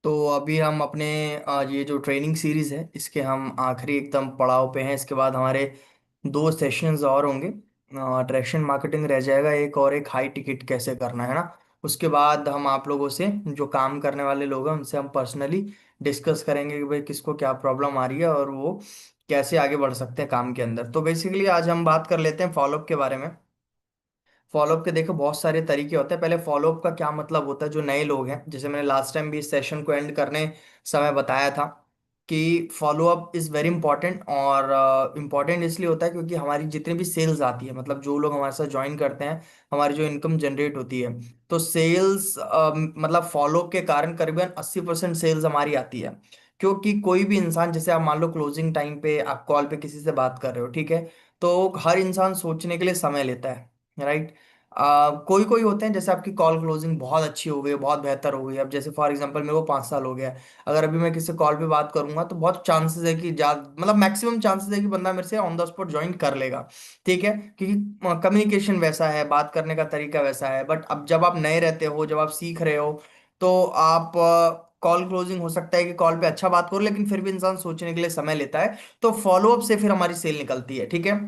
तो अभी हम अपने ये जो ट्रेनिंग सीरीज है इसके हम आखिरी एकदम पड़ाव पे हैं। इसके बाद हमारे दो सेशंस और होंगे। अट्रैक्शन मार्केटिंग रह जाएगा एक, और एक हाई टिकट कैसे करना है ना। उसके बाद हम आप लोगों से, जो काम करने वाले लोग हैं, उनसे हम पर्सनली डिस्कस करेंगे कि भाई किसको क्या प्रॉब्लम आ रही है और वो कैसे आगे बढ़ सकते हैं काम के अंदर। तो बेसिकली आज हम बात कर लेते हैं फॉलोअप के बारे में। फॉलोअप के देखो बहुत सारे तरीके होते हैं। पहले फॉलोअप का क्या मतलब होता है, जो नए लोग हैं, जैसे मैंने लास्ट टाइम भी इस सेशन को एंड करने समय बताया था कि फॉलोअप इज़ वेरी इंपॉर्टेंट। और इम्पॉर्टेंट इसलिए होता है क्योंकि हमारी जितनी भी सेल्स आती है, मतलब जो लोग हमारे साथ ज्वाइन करते हैं, हमारी जो इनकम जनरेट होती है, तो सेल्स मतलब फॉलोअप के कारण करीबन 80% सेल्स हमारी आती है। क्योंकि कोई भी इंसान, जैसे आप मान लो क्लोजिंग टाइम पे आप कॉल पे किसी से बात कर रहे हो, ठीक है, तो हर इंसान सोचने के लिए समय लेता है, राइट। कोई कोई होते हैं, जैसे आपकी कॉल क्लोजिंग बहुत अच्छी हो गई, बहुत बेहतर हो गई। अब जैसे फॉर एग्जांपल मेरे को 5 साल हो गया है, अगर अभी मैं किसी कॉल पे बात करूंगा तो बहुत चांसेस है कि जा मतलब मैक्सिमम चांसेस है कि बंदा मेरे से ऑन द स्पॉट ज्वाइन कर लेगा। ठीक है, क्योंकि कम्युनिकेशन वैसा है, बात करने का तरीका वैसा है। बट अब जब आप नए रहते हो, जब आप सीख रहे हो, तो आप कॉल क्लोजिंग हो सकता है कि कॉल पे अच्छा बात करो, लेकिन फिर भी इंसान सोचने के लिए समय लेता है। तो फॉलोअप से फिर हमारी सेल निकलती है, ठीक है।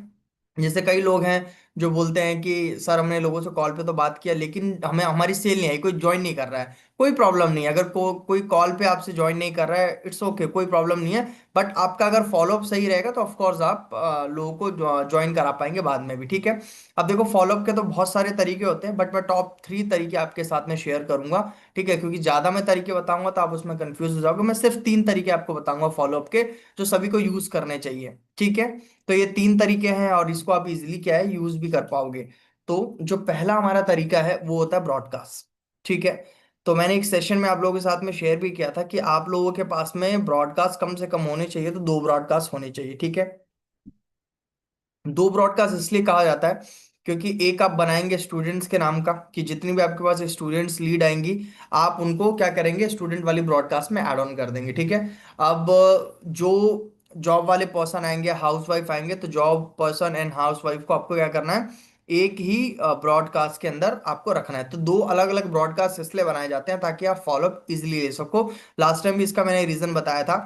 जैसे कई लोग हैं जो बोलते हैं कि सर हमने लोगों से कॉल पे तो बात किया लेकिन हमें हमारी सेल नहीं आई, कोई ज्वाइन नहीं कर रहा है। कोई प्रॉब्लम नहीं है, अगर कोई कॉल पे आपसे ज्वाइन नहीं कर रहा है, इट्स ओके, कोई प्रॉब्लम नहीं है। बट आपका अगर फॉलोअप सही रहेगा तो ऑफ कोर्स आप लोगों को ज्वाइन करा पाएंगे बाद में भी, ठीक है। अब देखो फॉलोअप के तो बहुत सारे तरीके होते हैं, बट मैं टॉप 3 तरीके आपके साथ में शेयर करूंगा, ठीक है। क्योंकि ज्यादा मैं तरीके बताऊंगा तो आप उसमें कंफ्यूज हो जाओगे। मैं सिर्फ 3 तरीके आपको बताऊंगा फॉलोअप के, जो सभी को यूज करने चाहिए, ठीक है। तो ये 3 तरीके हैं और इसको आप इजीली क्या है यूज भी कर पाओगे। तो जो पहला हमारा तरीका है वो होता है ब्रॉडकास्ट, ठीक है। तो मैंने एक सेशन में आप लोगों के साथ में शेयर भी किया था कि आप लोगों के पास में ब्रॉडकास्ट कम से कम होने चाहिए, तो 2 ब्रॉडकास्ट होने चाहिए, ठीक है। 2 ब्रॉडकास्ट इसलिए कहा जाता है क्योंकि एक आप बनाएंगे स्टूडेंट्स के नाम का, कि जितनी भी आपके पास स्टूडेंट्स लीड आएंगी, आप उनको क्या करेंगे, स्टूडेंट वाली ब्रॉडकास्ट में ऐड ऑन कर देंगे, ठीक है। अब जो जॉब वाले पर्सन आएंगे, हाउस वाइफ आएंगे, तो job person and house wife को आपको क्या करना है, एक ही ब्रॉडकास्ट के अंदर आपको रखना है। तो 2 अलग अलग ब्रॉडकास्ट इसलिए बनाए जाते हैं ताकि आप फॉलोअप इजिली ले सको। लास्ट टाइम भी इसका मैंने रीजन बताया था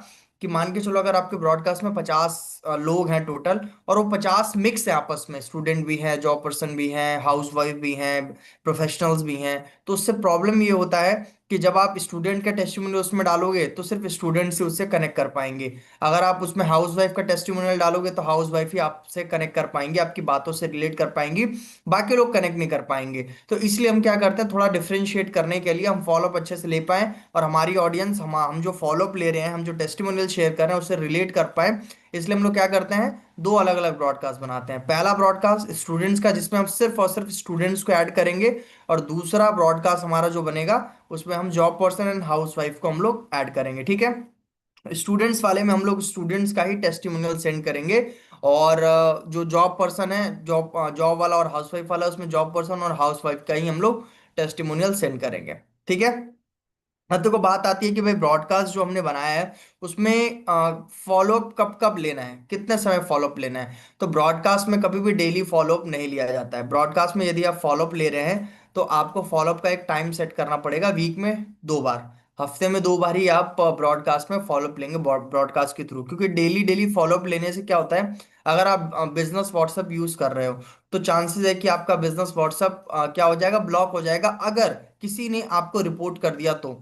कि मान के चलो अगर आपके ब्रॉडकास्ट में 50 लोग हैं टोटल, और वो 50 मिक्स है आपस में, स्टूडेंट भी हैं, जॉब पर्सन भी हैं, हाउस वाइफ भी हैं, प्रोफेशनल्स भी हैं। तो उससे प्रॉब्लम ये होता है कि जब आप स्टूडेंट का टेस्टिमोनियल उसमें डालोगे तो सिर्फ स्टूडेंट से उससे कनेक्ट कर पाएंगे। अगर आप उसमें हाउस वाइफ का टेस्टिमोनियल डालोगे तो हाउस वाइफ ही आपसे कनेक्ट कर पाएंगे, आपकी बातों से रिलेट कर पाएंगी, बाकी लोग कनेक्ट नहीं कर पाएंगे। तो इसलिए हम क्या करते हैं, थोड़ा डिफरेंशिएट करने के लिए हम फॉलोअप अच्छे से ले पाए, और हमारी ऑडियंस, हम जो फॉलोअप ले रहे हैं, हम जो टेस्टिमोनियल शेयर कर रहे हैं, उससे रिलेट कर पाए, इसलिए हम लोग क्या करते हैं, 2 अलग अलग ब्रॉडकास्ट बनाते हैं। पहला ब्रॉडकास्ट स्टूडेंट्स का, जिसमें हम सिर्फ और सिर्फ स्टूडेंट्स को ऐड करेंगे, और दूसरा ब्रॉडकास्ट हमारा जो बनेगा उसमें हम job person and house wife को हम लोग ऐड करेंगे, ठीक है। स्टूडेंट्स वाले में हम लोग स्टूडेंट्स का ही टेस्टिमोनियल सेंड करेंगे, और जो जॉब पर्सन है, जॉब जॉब वाला और हाउस वाइफ वाला, उसमें जॉब पर्सन और हाउस वाइफ का ही हम लोग टेस्टिमोनियल सेंड करेंगे, ठीक है। अब देखो बात आती है कि भाई ब्रॉडकास्ट जो हमने बनाया है उसमें फॉलोअप कब कब लेना है, कितने समय फॉलोअप लेना है। तो ब्रॉडकास्ट में कभी भी डेली फॉलोअप नहीं लिया जाता है। ब्रॉडकास्ट में यदि आप फॉलोअप ले रहे हैं तो आपको फॉलोअप का एक टाइम सेट करना पड़ेगा, वीक में 2 बार, हफ्ते में 2 बार ही आप ब्रॉडकास्ट में फॉलोअप लेंगे ब्रॉडकास्ट के थ्रू। क्योंकि डेली डेली फॉलोअप लेने से क्या होता है, अगर आप बिजनेस व्हाट्सएप यूज कर रहे हो तो चांसेस है कि आपका बिजनेस व्हाट्सएप क्या हो जाएगा, ब्लॉक हो जाएगा, अगर किसी ने आपको रिपोर्ट कर दिया तो।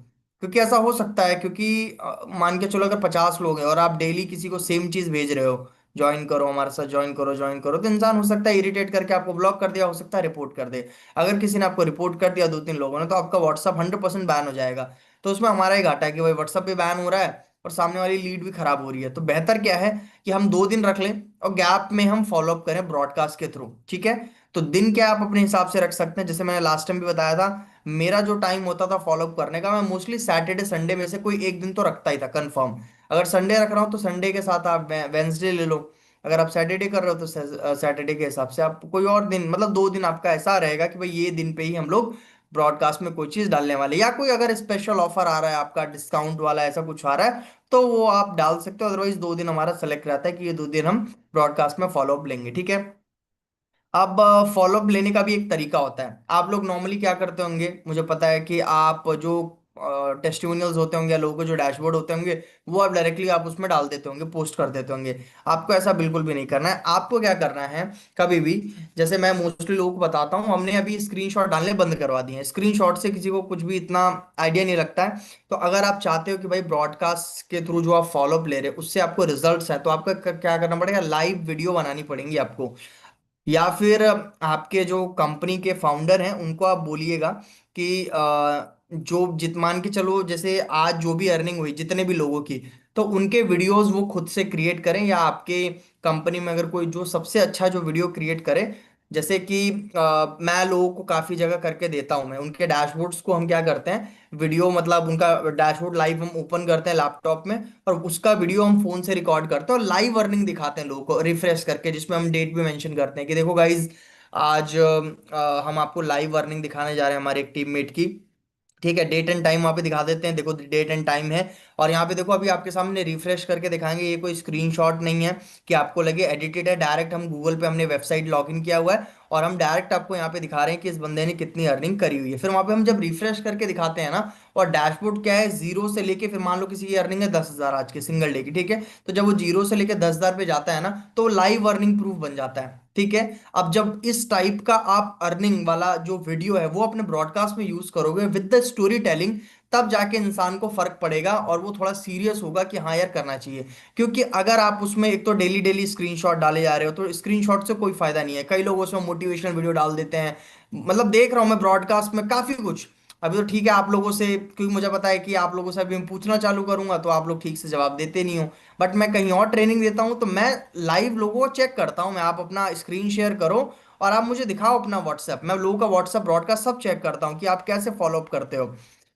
क्योंकि ऐसा हो सकता है, क्योंकि मान के चलो अगर 50 लोग हैं और आप डेली किसी को सेम चीज भेज रहे हो, ज्वाइन करो हमारे साथ, ज्वाइन करो, ज्वाइन करो, तो इंसान हो सकता है इरिटेट करके आपको ब्लॉक कर दिया, हो सकता है रिपोर्ट कर दे। अगर किसी ने आपको रिपोर्ट कर दिया 2-3 लोगों ने, तो आपका व्हाट्सअप 100% बैन हो जाएगा। तो उसमें हमारा ही घाटा है कि भाई व्हाट्सअप भी बैन हो रहा है और सामने वाली लीड भी खराब हो रही है। तो बेहतर क्या है कि हम 2 दिन रख लें और गैप में हम फॉलोअप करें ब्रॉडकास्ट के थ्रू, ठीक है। तो दिन क्या आप अपने हिसाब से रख सकते हैं, जैसे मैंने लास्ट टाइम भी बताया था, मेरा जो टाइम होता था फॉलोअप करने का, मैं मोस्टली सैटरडे संडे में से कोई एक दिन तो रखता ही था कंफर्म। अगर संडे रख रहा हूँ तो संडे के साथ आप वेंसडे ले लो। अगर आप सैटरडे कर रहे हो तो सैटरडे के हिसाब से आप कोई और दिन, मतलब 2 दिन आपका ऐसा रहेगा कि भाई ये दिन पे ही हम लोग ब्रॉडकास्ट में कोई चीज डालने वाले, या कोई अगर स्पेशल ऑफर आ रहा है आपका, डिस्काउंट वाला ऐसा कुछ आ रहा है, तो वो आप डाल सकते हो। अदरवाइज 2 दिन हमारा सेलेक्ट रहता है कि ये 2 दिन हम ब्रॉडकास्ट में फॉलोअप लेंगे, ठीक है। अब फॉलोअप लेने का भी एक तरीका होता है। आप लोग नॉर्मली क्या करते होंगे, मुझे पता है कि आप जो टेस्टिमोनियल्स होते होंगे या लोगों के जो डैशबोर्ड होते होंगे, वो आप डायरेक्टली आप उसमें डाल देते होंगे, पोस्ट कर देते होंगे। आपको ऐसा बिल्कुल भी नहीं करना है। आपको क्या करना है, कभी भी, जैसे मैं मोस्टली लोगों को बताता हूँ, हमने अभी स्क्रीनशॉट डालने बंद करवा दिए हैं। स्क्रीनशॉट से किसी को कुछ भी इतना आइडिया नहीं लगता है। तो अगर आप चाहते हो कि भाई ब्रॉडकास्ट के थ्रू जो आप फॉलोअप ले रहे हो उससे आपको रिजल्ट्स है, तो आपका क्या करना पड़ेगा, लाइव वीडियो बनानी पड़ेंगी आपको। या फिर आपके जो कंपनी के फाउंडर हैं उनको आप बोलिएगा कि जो जित मान के चलो, जैसे आज जो भी अर्निंग हुई जितने भी लोगों की, तो उनके वीडियोस वो खुद से क्रिएट करें, या आपके कंपनी में अगर कोई जो सबसे अच्छा जो वीडियो क्रिएट करे। जैसे कि मैं लोगों को काफी जगह करके देता हूं, मैं उनके डैशबोर्ड्स को हम क्या करते हैं, वीडियो मतलब उनका डैशबोर्ड लाइव हम ओपन करते हैं लैपटॉप में, और उसका वीडियो हम फोन से रिकॉर्ड करते हैं और लाइव अर्निंग दिखाते हैं लोगों को रिफ्रेश करके, जिसमें हम डेट भी मेंशन करते हैं कि देखो गाइज, आज हम आपको लाइव अर्निंग दिखाने जा रहे हैं हमारे एक टीममेट की। ठीक है, डेट एंड टाइम वहां पे दिखा देते हैं, देखो डेट एंड टाइम है। और यहाँ पे देखो अभी आपके सामने रिफ्रेश करके दिखाएंगे, ये कोई स्क्रीनशॉट नहीं है कि आपको लगे एडिटेड है, डायरेक्ट हम गूगल पे हमने वेबसाइट लॉगिन किया हुआ है, और हम डायरेक्ट आपको यहाँ पे दिखा रहे हैं कि इस बंदे ने कितनी अर्निंग करी हुई है। फिर वहां पे हम जब रिफ्रेश करके दिखाते हैं ना, और डैशबोर्ड क्या है, जीरो से लेके, फिर मान लो किसी की अर्निंग है 10,000 आज के सिंगल डे की, ठीक है, तो जब वो जीरो से लेके 10,000 पे जाता है ना, तो लाइव अर्निंग प्रूफ बन जाता है। ठीक है, अब जब इस टाइप का आप अर्निंग वाला जो वीडियो है वो अपने ब्रॉडकास्ट में यूज करोगे विद द स्टोरी टेलिंग, तब जाके इंसान को फर्क पड़ेगा और वो थोड़ा सीरियस होगा कि हाँ यार करना चाहिए। क्योंकि अगर आप उसमें एक तो डेली डेली स्क्रीनशॉट डाले जा रहे हो, तो स्क्रीनशॉट से कोई फायदा नहीं है। कई लोग उसमें मोटिवेशनल वीडियो डाल देते हैं, मतलब देख रहा हूं मैं ब्रॉडकास्ट में काफी कुछ। अभी तो ठीक है आप लोगों से, क्योंकि मुझे पता है कि आप लोगों से अभी मैं पूछना चालू करूंगा तो आप लोग ठीक से जवाब देते नहीं हो, बट मैं कहीं और ट्रेनिंग देता हूं तो मैं लाइव लोगों को चेक करता हूं। मैं, आप अपना स्क्रीन शेयर करो और आप मुझे दिखाओ अपना व्हाट्सएप, मैं लोगों का व्हाट्सएप ब्रॉडकास्ट सब चेक करता हूं कि आप कैसे फॉलो अप करते हो।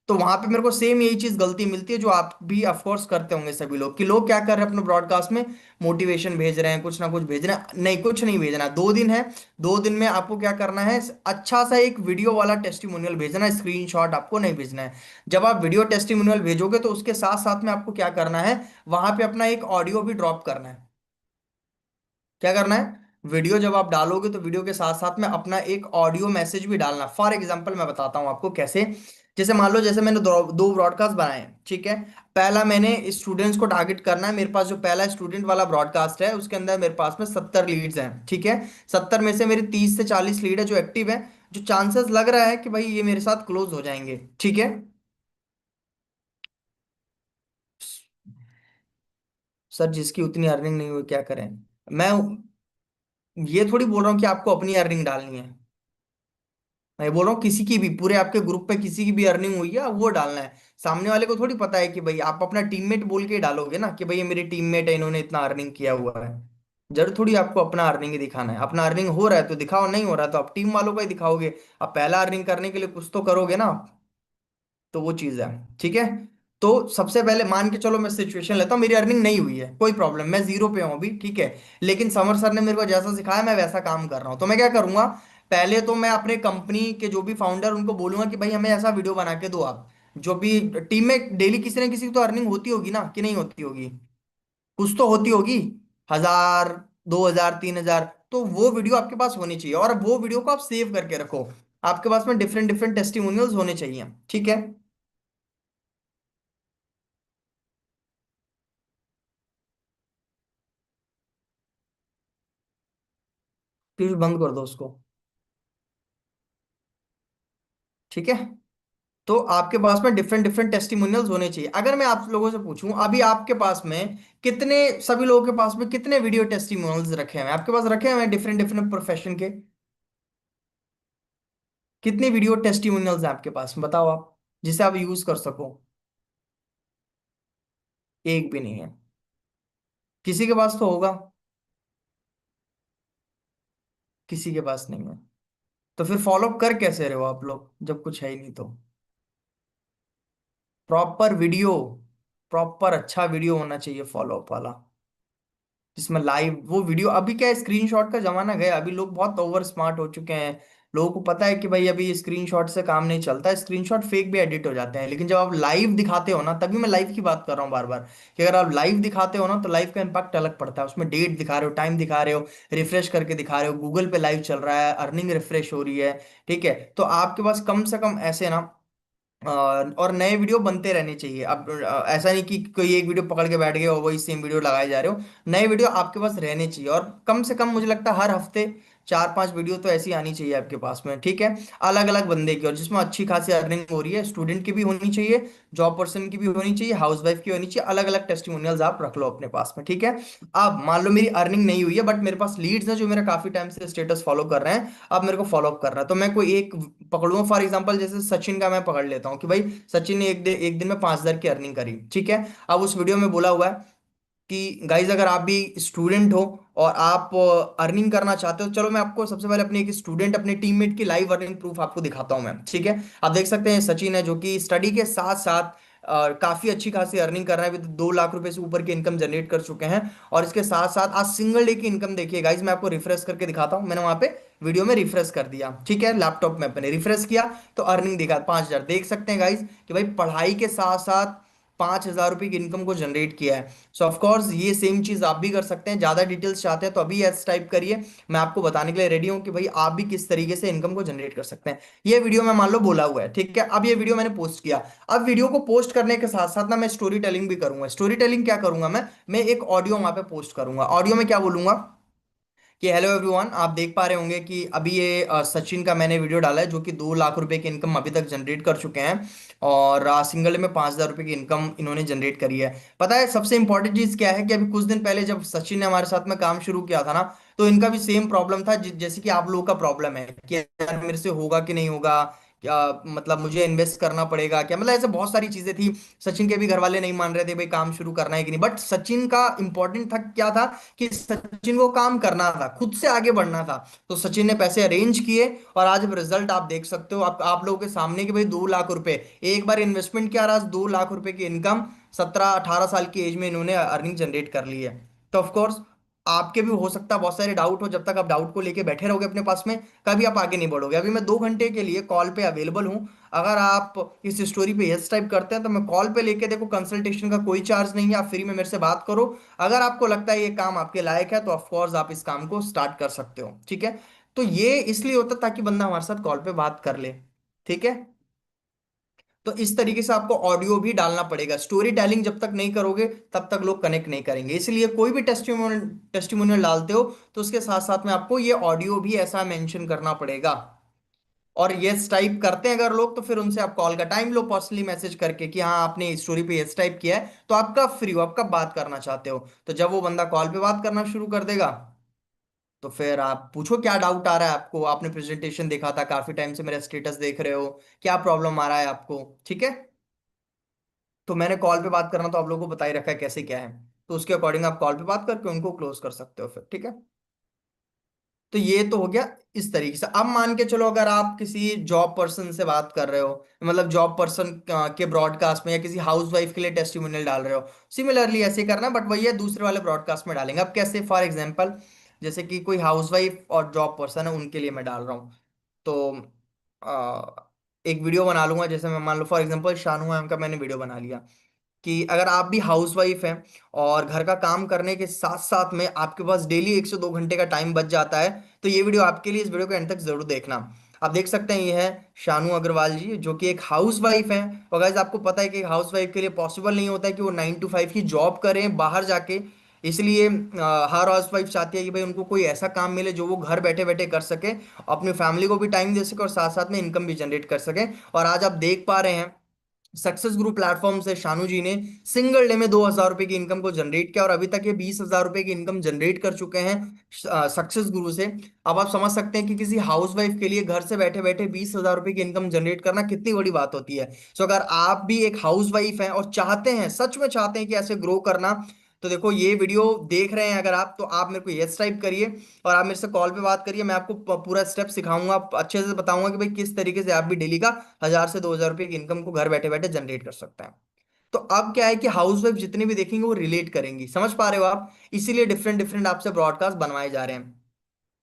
तो वहां पे मेरे को सेम यही चीज गलती मिलती है जो आप भी ऑफ कोर्स करते होंगे सभी लोग, कि लोग क्या कर रहे हैं अपने ब्रॉडकास्ट में, मोटिवेशन भेज रहे हैं, कुछ ना कुछ भेज रहे हैं। नहीं, कुछ नहीं भेजना, 2 दिन है, 2 दिन में आपको क्या करना है, अच्छा सा एक वीडियो वाला टेस्टिमोनियल भेजना है, स्क्रीनशॉट आपको नहीं भेजना है। जब आप वीडियो टेस्टिमोनियल भेजोगे तो उसके साथ साथ में आपको क्या करना है, वहां पे अपना एक ऑडियो भी ड्रॉप करना है। क्या करना है, वीडियो जब आप डालोगे तो वीडियो के साथ साथ में अपना एक ऑडियो मैसेज भी डालना। फॉर एग्जांपल मैं बताता हूं आपको कैसे। जैसे मान लो, जैसे मैंने दो ब्रॉडकास्ट बनाए हैं, ठीक है। पहला मैंने स्टूडेंट्स को टारगेट करना है, मेरे पास जो पहला स्टूडेंट वाला ब्रॉडकास्ट है उसके अंदर मेरे पास में 70 लीड्स हैं, ठीक है। 70 में से मेरे 30 से 40 लीड है जो एक्टिव है, जो चांसेस लग रहा है कि भाई ये मेरे साथ क्लोज हो जाएंगे, ठीक है। सर जिसकी उतनी अर्निंग नहीं हुई क्या करें। मैं ये थोड़ी बोल रहा हूँ कि आपको अपनी अर्निंग डालनी है, मैं बोल रहा हूँ किसी की भी, पूरे आपके ग्रुप पे किसी की भी अर्निंग हुई है वो डालना है। सामने वाले को थोड़ी पता है कि भाई, आप अपना टीममेट बोल के ही डालोगे ना कि भाई ये मेरे टीममेट है, इन्होंने इतना अर्निंग किया हुआ है। जरूर थोड़ी आपको अपना अर्निंग ही दिखाना है, अपना अर्निंग हो रहा है तो दिखाओ, नहीं हो रहा तो आप टीम वालों का ही दिखाओगे। आप पहला अर्निंग करने के लिए कुछ तो करोगे ना, तो वो चीज है, ठीक है। तो सबसे पहले मान के चलो मैं सिचुएशन लेता हूँ, मेरी अर्निंग नहीं हुई है, कोई प्रॉब्लम, मैं जीरो पे हूँ अभी, ठीक है। लेकिन समर सर ने मेरे को जैसा सिखाया मैं वैसा काम कर रहा हूँ, तो मैं क्या करूंगा, पहले तो मैं अपने कंपनी के जो भी फाउंडर उनको बोलूंगा कि भाई हमें ऐसा वीडियो बना के दो आप। जो भी टीम में डेली किसी न किसी की तो अर्निंग होती होगी ना, कि नहीं होती होगी, कुछ तो होती होगी, 1,000, 2,000, 3,000, तो वो वीडियो आपके पास होनी चाहिए, और वो वीडियो को आप सेव करके रखो। आपके पास में डिफरेंट डिफरेंट टेस्टिमोनियल्स होने चाहिए, ठीक है। फिर बंद कर दो उसको, ठीक है। तो आपके पास में डिफरेंट डिफरेंट टेस्टिमोनियल्स होने चाहिए। अगर मैं आप लोगों से पूछूं अभी आपके पास में कितने, सभी लोगों के पास में कितने वीडियो टेस्टिमोनियल्स रखे हुए हैं, आपके पास रखे हुए हैं डिफरेंट डिफरेंट प्रोफेशन के, कितने वीडियो टेस्टिमोनियल्स हैं आपके पास बताओ आप, जिसे आप यूज कर सको। एक भी नहीं है, किसी के पास तो होगा, किसी के पास नहीं है। तो फिर फॉलो कर कैसे रहे हो आप लोग जब कुछ है ही नहीं तो। प्रॉपर वीडियो, प्रॉपर अच्छा वीडियो होना चाहिए फॉलोअप वाला, जिसमें लाइव वो वीडियो। अभी क्या है, स्क्रीनशॉट का जमाना गया, अभी लोग बहुत ओवर स्मार्ट हो चुके हैं। लोगों को पता है कि भाई अभी स्क्रीनशॉट से काम नहीं चलता, स्क्रीनशॉट फेक भी एडिट हो जाते हैं। लेकिन जब आप लाइव दिखाते हो ना, तभी मैं लाइव की बात कर रहा हूँ बार बार, कि अगर आप लाइव दिखाते हो ना तो लाइव का इम्पैक्ट अलग पड़ता है। उसमें डेट दिखा रहे हो, टाइम दिखा रहे हो, रिफ्रेश करके दिखा रहे हो, गूगल पे लाइव चल रहा है, अर्निंग रिफ्रेश हो रही है, ठीक है। तो आपके पास कम से कम ऐसे ना और नए वीडियो बनते रहने चाहिए। अब ऐसा नहीं कि कोई एक वीडियो पकड़ के बैठ गए और वही सेम वीडियो लगाए जा रहे हो। नए वीडियो आपके पास रहने चाहिए, और कम से कम मुझे लगता है हर हफ्ते 4-5 वीडियो तो ऐसी आनी चाहिए आपके पास में, ठीक है। अलग अलग बंदे की, और जिसमें अच्छी खासी अर्निंग हो रही है, स्टूडेंट की भी होनी चाहिए, जॉब पर्सन की भी होनी चाहिए, हाउस वाइफ की होनी चाहिए। अलग अलग टेस्टिमोनियल्स आप रख लो अपने पास में, ठीक है। अब मान लो मेरी अर्निंग नहीं हुई है, बट मेरे पास लीड्स हैं जो मेरा काफी टाइम से स्टेटस फॉलो कर रहे हैं, अब मेरे को फॉलो अप करना है, तो मैं कोई एक पकड़ूंगा। फॉर एग्जांपल जैसे सचिन का मैं पकड़ लेता हूँ कि भाई सचिन ने एक दिन में 5,000 की अर्निंग करी, ठीक है। अब उस वीडियो में बोला हुआ है कि गाइज अगर आप भी स्टूडेंट हो और आप अर्निंग करना चाहते हो, चलो मैं आपको सबसे पहले अपने एक स्टूडेंट, अपने टीममेट की लाइव अर्निंग प्रूफ आपको दिखाता हूं मैं, ठीक है। आप देख सकते हैं सचिन है जो कि स्टडी के साथ साथ काफी अच्छी खासी अर्निंग कर रहा है, विद 2 लाख रुपए से ऊपर की इनकम जनरेट कर चुके हैं। और इसके साथ साथ आज सिंगल डे की इनकम देखिए गाइज, मैं आपको रिफ्रेश करके दिखाता हूं। मैंने वहां पे वीडियो में रिफ्रेश कर दिया, ठीक है, लैपटॉप में अपने रिफ्रेश किया, तो अर्निंग दिखा 5,000। देख सकते हैं गाइज कि भाई पढ़ाई के साथ साथ 5,000 रुपए की इनकम को जनरेट किया है। सो ऑफ कोर्स ये सेम चीज आप भी कर सकते हैं। ज्यादा डिटेल्स चाहते हैं तो अभी एस टाइप करिए, मैं आपको बताने के लिए रेडी हूं कि भाई आप भी किस तरीके से इनकम को जनरेट कर सकते हैं। ये वीडियो में मान लो बोला हुआ है, ठीक है। अब ये वीडियो मैंने पोस्ट किया। अब वीडियो को पोस्ट करने के साथ साथ ना मैं स्टोरी टेलिंग भी करूंगा। स्टोरी टेलिंग क्या करूंगा मैं एक ऑडियो वहां पे पोस्ट करूंगा। ऑडियो में क्या बोलूंगा कि हेलो एवरीवन, आप देख पा रहे होंगे कि अभी ये सचिन का मैंने वीडियो डाला है जो कि 2 लाख रुपए की इनकम अभी तक जनरेट कर चुके हैं, और सिंगल डे में 5,000 रुपए की इनकम इन्होंने जनरेट करी है। पता है सबसे इंपॉर्टेंट चीज क्या है कि अभी कुछ दिन पहले जब सचिन ने हमारे साथ में काम शुरू किया था ना, तो इनका भी सेम प्रॉब्लम था जैसे कि आप लोगों का प्रॉब्लम है कि यार मेरे से होगा कि नहीं होगा, क्या मतलब मुझे इन्वेस्ट करना पड़ेगा क्या, मतलब ऐसे बहुत सारी चीजें थी। सचिन के भी घर वाले नहीं मान रहे थे भाई काम शुरू करना है कि नहीं, बट सचिन का इंपॉर्टेंट था क्या था कि सचिन को काम करना था, खुद से आगे बढ़ना था। तो सचिन ने पैसे अरेंज किए, और आज अब रिजल्ट आप देख सकते हो आप लोगों के सामने कि भाई 2 लाख रुपए एक बार इन्वेस्टमेंट किया, और आज 2 लाख रुपए की इनकम 17-18 साल की एज में इन्होंने अर्निंग जनरेट कर ली है। तो ऑफकोर्स आपके भी हो सकता है बहुत सारे डाउट हो, जब तक आप डाउट को लेके बैठे रहोगे अपने पास में, कभी आप आगे नहीं बढ़ोगे। अभी मैं 2 घंटे के लिए कॉल पे अवेलेबल हूँ। अगर आप इस स्टोरी पे यस टाइप करते हैं तो मैं कॉल पे लेके, देखो कंसल्टेशन का कोई चार्ज नहीं है, आप फ्री में मेरे से बात करो। अगर आपको लगता है ये काम आपके लायक है तो ऑफ कोर्स आप इस काम को स्टार्ट कर सकते हो, ठीक है। तो ये इसलिए होता है ताकि बंदा हमारे साथ कॉल पे बात कर ले, ठीक है। तो इस तरीके से आपको ऑडियो भी डालना पड़ेगा। स्टोरी टेलिंग जब तक नहीं करोगे तब तक लोग कनेक्ट नहीं करेंगे। इसलिए कोई भी टेस्टिमोनियल डालते हो तो उसके साथ साथ में आपको ये ऑडियो भी ऐसा मेंशन करना पड़ेगा। और यस टाइप करते हैं अगर लोग, तो फिर उनसे आप कॉल का टाइम लो पर्सनली मैसेज करके कि हाँ आपने स्टोरी पे यस टाइप किया है, तो आप कब फ्री हो, आप कब बात करना चाहते हो। तो जब वो बंदा कॉल पे बात करना शुरू कर देगा, तो फिर आप पूछो क्या डाउट आ रहा है आपको। आपने प्रेजेंटेशन देखा था, काफी टाइम से मेरा स्टेटस देख रहे हो, क्या प्रॉब्लम आ रहा है आपको, ठीक है। तो मैंने कॉल पे बात करना तो आप लोगों को बता ही रखा है कैसे क्या है। तो उसके अकॉर्डिंग आप कॉल पे बात करके उनको क्लोज कर सकते हो फिर, ठीक है। तो ये तो हो गया इस तरीके से। अब मान के चलो अगर आप किसी जॉब पर्सन से बात कर रहे हो, मतलब जॉब पर्सन के ब्रॉडकास्ट में, या किसी हाउस वाइफ के लिए टेस्टिमोनियल डाल रहे हो, सिमिलरली ऐसे ही करना है, बट वही है दूसरे वाले ब्रॉडकास्ट में डालेंगे। अब कैसे, फॉर एग्जाम्पल जैसे कि कोई हाउस वाइफ और जॉब पर्सन है उनके लिए मैं डाल रहा हूँ, तो एक वीडियो बना लूंगा। जैसे मैं मान लो फॉर एग्जाम्पल शानू मैम का मैंने वीडियो बना लिया कि अगर आप भी हाउस वाइफ हैं और घर का काम करने के साथ साथ में आपके पास डेली 1 से 2 घंटे का टाइम बच जाता है, तो ये वीडियो आपके लिए, इस वीडियो को एंड तक जरूर देखना। आप देख सकते हैं ये है शानू अग्रवाल जी जो कि एक हाउस वाइफ हैं। और गाइस आपको पता है कि हाउस वाइफ के लिए पॉसिबल नहीं होता है कि वो 9 to 5 की जॉब करें बाहर जाके। इसलिए हर हाउस वाइफ चाहती है कि भाई उनको कोई ऐसा काम मिले जो वो घर बैठे बैठे कर सके, अपनी फैमिली को भी टाइम दे सके और साथ साथ में इनकम भी जनरेट कर सके। और आज आप देख पा रहे हैं सक्सेस ग्रुप प्लेटफॉर्म से शानू जी ने सिंगल डे में 2,000 रुपए की इनकम को जनरेट किया, और अभी तक ये 20,000 रुपए की इनकम जनरेट कर चुके हैं सक्सेस गुरु से। अब आप समझ सकते हैं कि किसी हाउस वाइफ के लिए घर से बैठे बैठे 20,000 रुपए की इनकम जनरेट करना कितनी बड़ी बात होती है। सो अगर आप भी एक हाउस वाइफ हैं और चाहते हैं, सच में चाहते हैं कि ऐसे ग्रो करना, तो देखो ये वीडियो देख रहे हैं अगर आप, तो आप मेरे को यस टाइप करिए और आप मेरे से कॉल पे बात करिए। मैं आपको पूरा स्टेप सिखाऊंगा, अच्छे से बताऊंगा कि भाई किस तरीके से आप भी डेली का 1,000 से 2,000 रुपए की इनकम को घर बैठे बैठे जनरेट कर सकते हैं। तो अब क्या है कि हाउस वाइफ जितने भी देखेंगे वो रिलेट करेंगी, समझ पा रहे हो आप। इसीलिए डिफरेंट डिफरेंट आपसे ब्रॉडकास्ट बनवाए जा रहे हैं।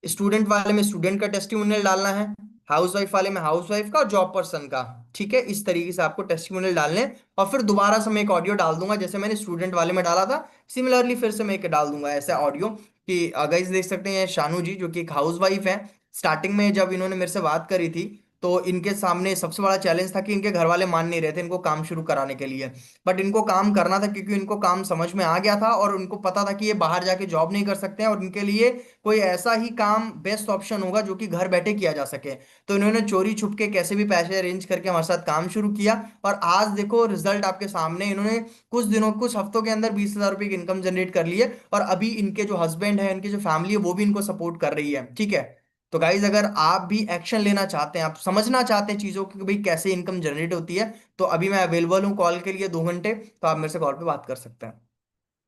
स्टूडेंट वाले में स्टूडेंट का टेस्टिमोनियल डालना है, हाउस वाइफ वाले में हाउस वाइफ का और जॉब पर्सन का, ठीक है। इस तरीके से आपको टेस्टिमोनियल डालने हैं। और फिर दोबारा से मैं एक ऑडियो डाल दूंगा जैसे मैंने स्टूडेंट वाले में डाला था, सिमिलरली फिर से मैं एक डाल दूंगा ऐसा ऑडियो कि गाइस देख सकते हैं शानू जी जो कि एक हाउस वाइफ है। स्टार्टिंग में जब इन्होंने मेरे से बात करी थी तो इनके सामने सबसे बड़ा चैलेंज था कि इनके घर वाले मान नहीं रहे थे इनको काम शुरू कराने के लिए। बट इनको काम करना था क्योंकि इनको काम समझ में आ गया था और उनको पता था कि ये बाहर जाके जॉब नहीं कर सकते हैं और इनके लिए कोई ऐसा ही काम बेस्ट ऑप्शन होगा जो कि घर बैठे किया जा सके। तो इन्होंने चोरी छुप के कैसे भी पैसे अरेंज करके हमारे साथ काम शुरू किया। और आज देखो रिजल्ट आपके सामने, इन्होंने कुछ हफ्तों के अंदर 20,000 रुपए की इनकम जनरेट कर ली है। और अभी इनके जो हस्बैंड है, इनकी जो फैमिली है, वो भी इनको सपोर्ट कर रही है। ठीक है। तो गाइज अगर आप भी एक्शन लेना चाहते हैं, आप समझना चाहते हैं चीजों की कि भाई कैसे इनकम जनरेट होती है, तो अभी मैं अवेलेबल हूँ कॉल के लिए 2 घंटे, तो आप मेरे से कॉल पे बात कर सकते हैं।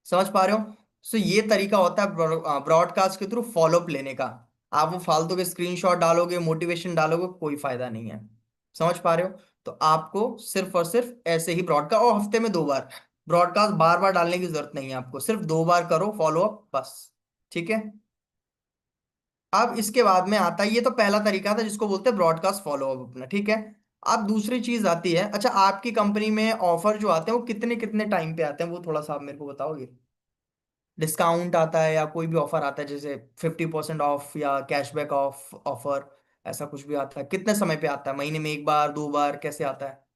समझ पा रहे हो? सो ये तरीका होता है ब्रॉडकास्ट के थ्रू फॉलोअप लेने का। आप वो फालतू के स्क्रीनशॉट डालोगे, मोटिवेशन डालोगे, कोई फायदा नहीं है। समझ पा रहे हो? तो आपको सिर्फ और सिर्फ ऐसे ही ब्रॉडकास्ट, और हफ्ते में 2 बार ब्रॉडकास्ट, बार बार डालने की जरूरत नहीं है आपको, सिर्फ 2 बार करो फॉलोअप बस। ठीक है। अब इसके बाद में आता है, ये तो पहला तरीका था जिसको बोलते हैं ब्रॉडकास्ट फॉलोअप अपना। ठीक है। अब दूसरी चीज आती है, अच्छा आपकी कंपनी में ऑफर जो आते हैं वो कितने कितने टाइम पे आते हैं, वो थोड़ा सा आप मेरे को बताओगे? डिस्काउंट आता है या कोई भी ऑफर आता है, जैसे 50% ऑफ या कैशबैक ऑफ ऑफर, ऐसा कुछ भी आता है? कितने समय पे आता है, महीने में 1 बार 2 बार, कैसे आता है?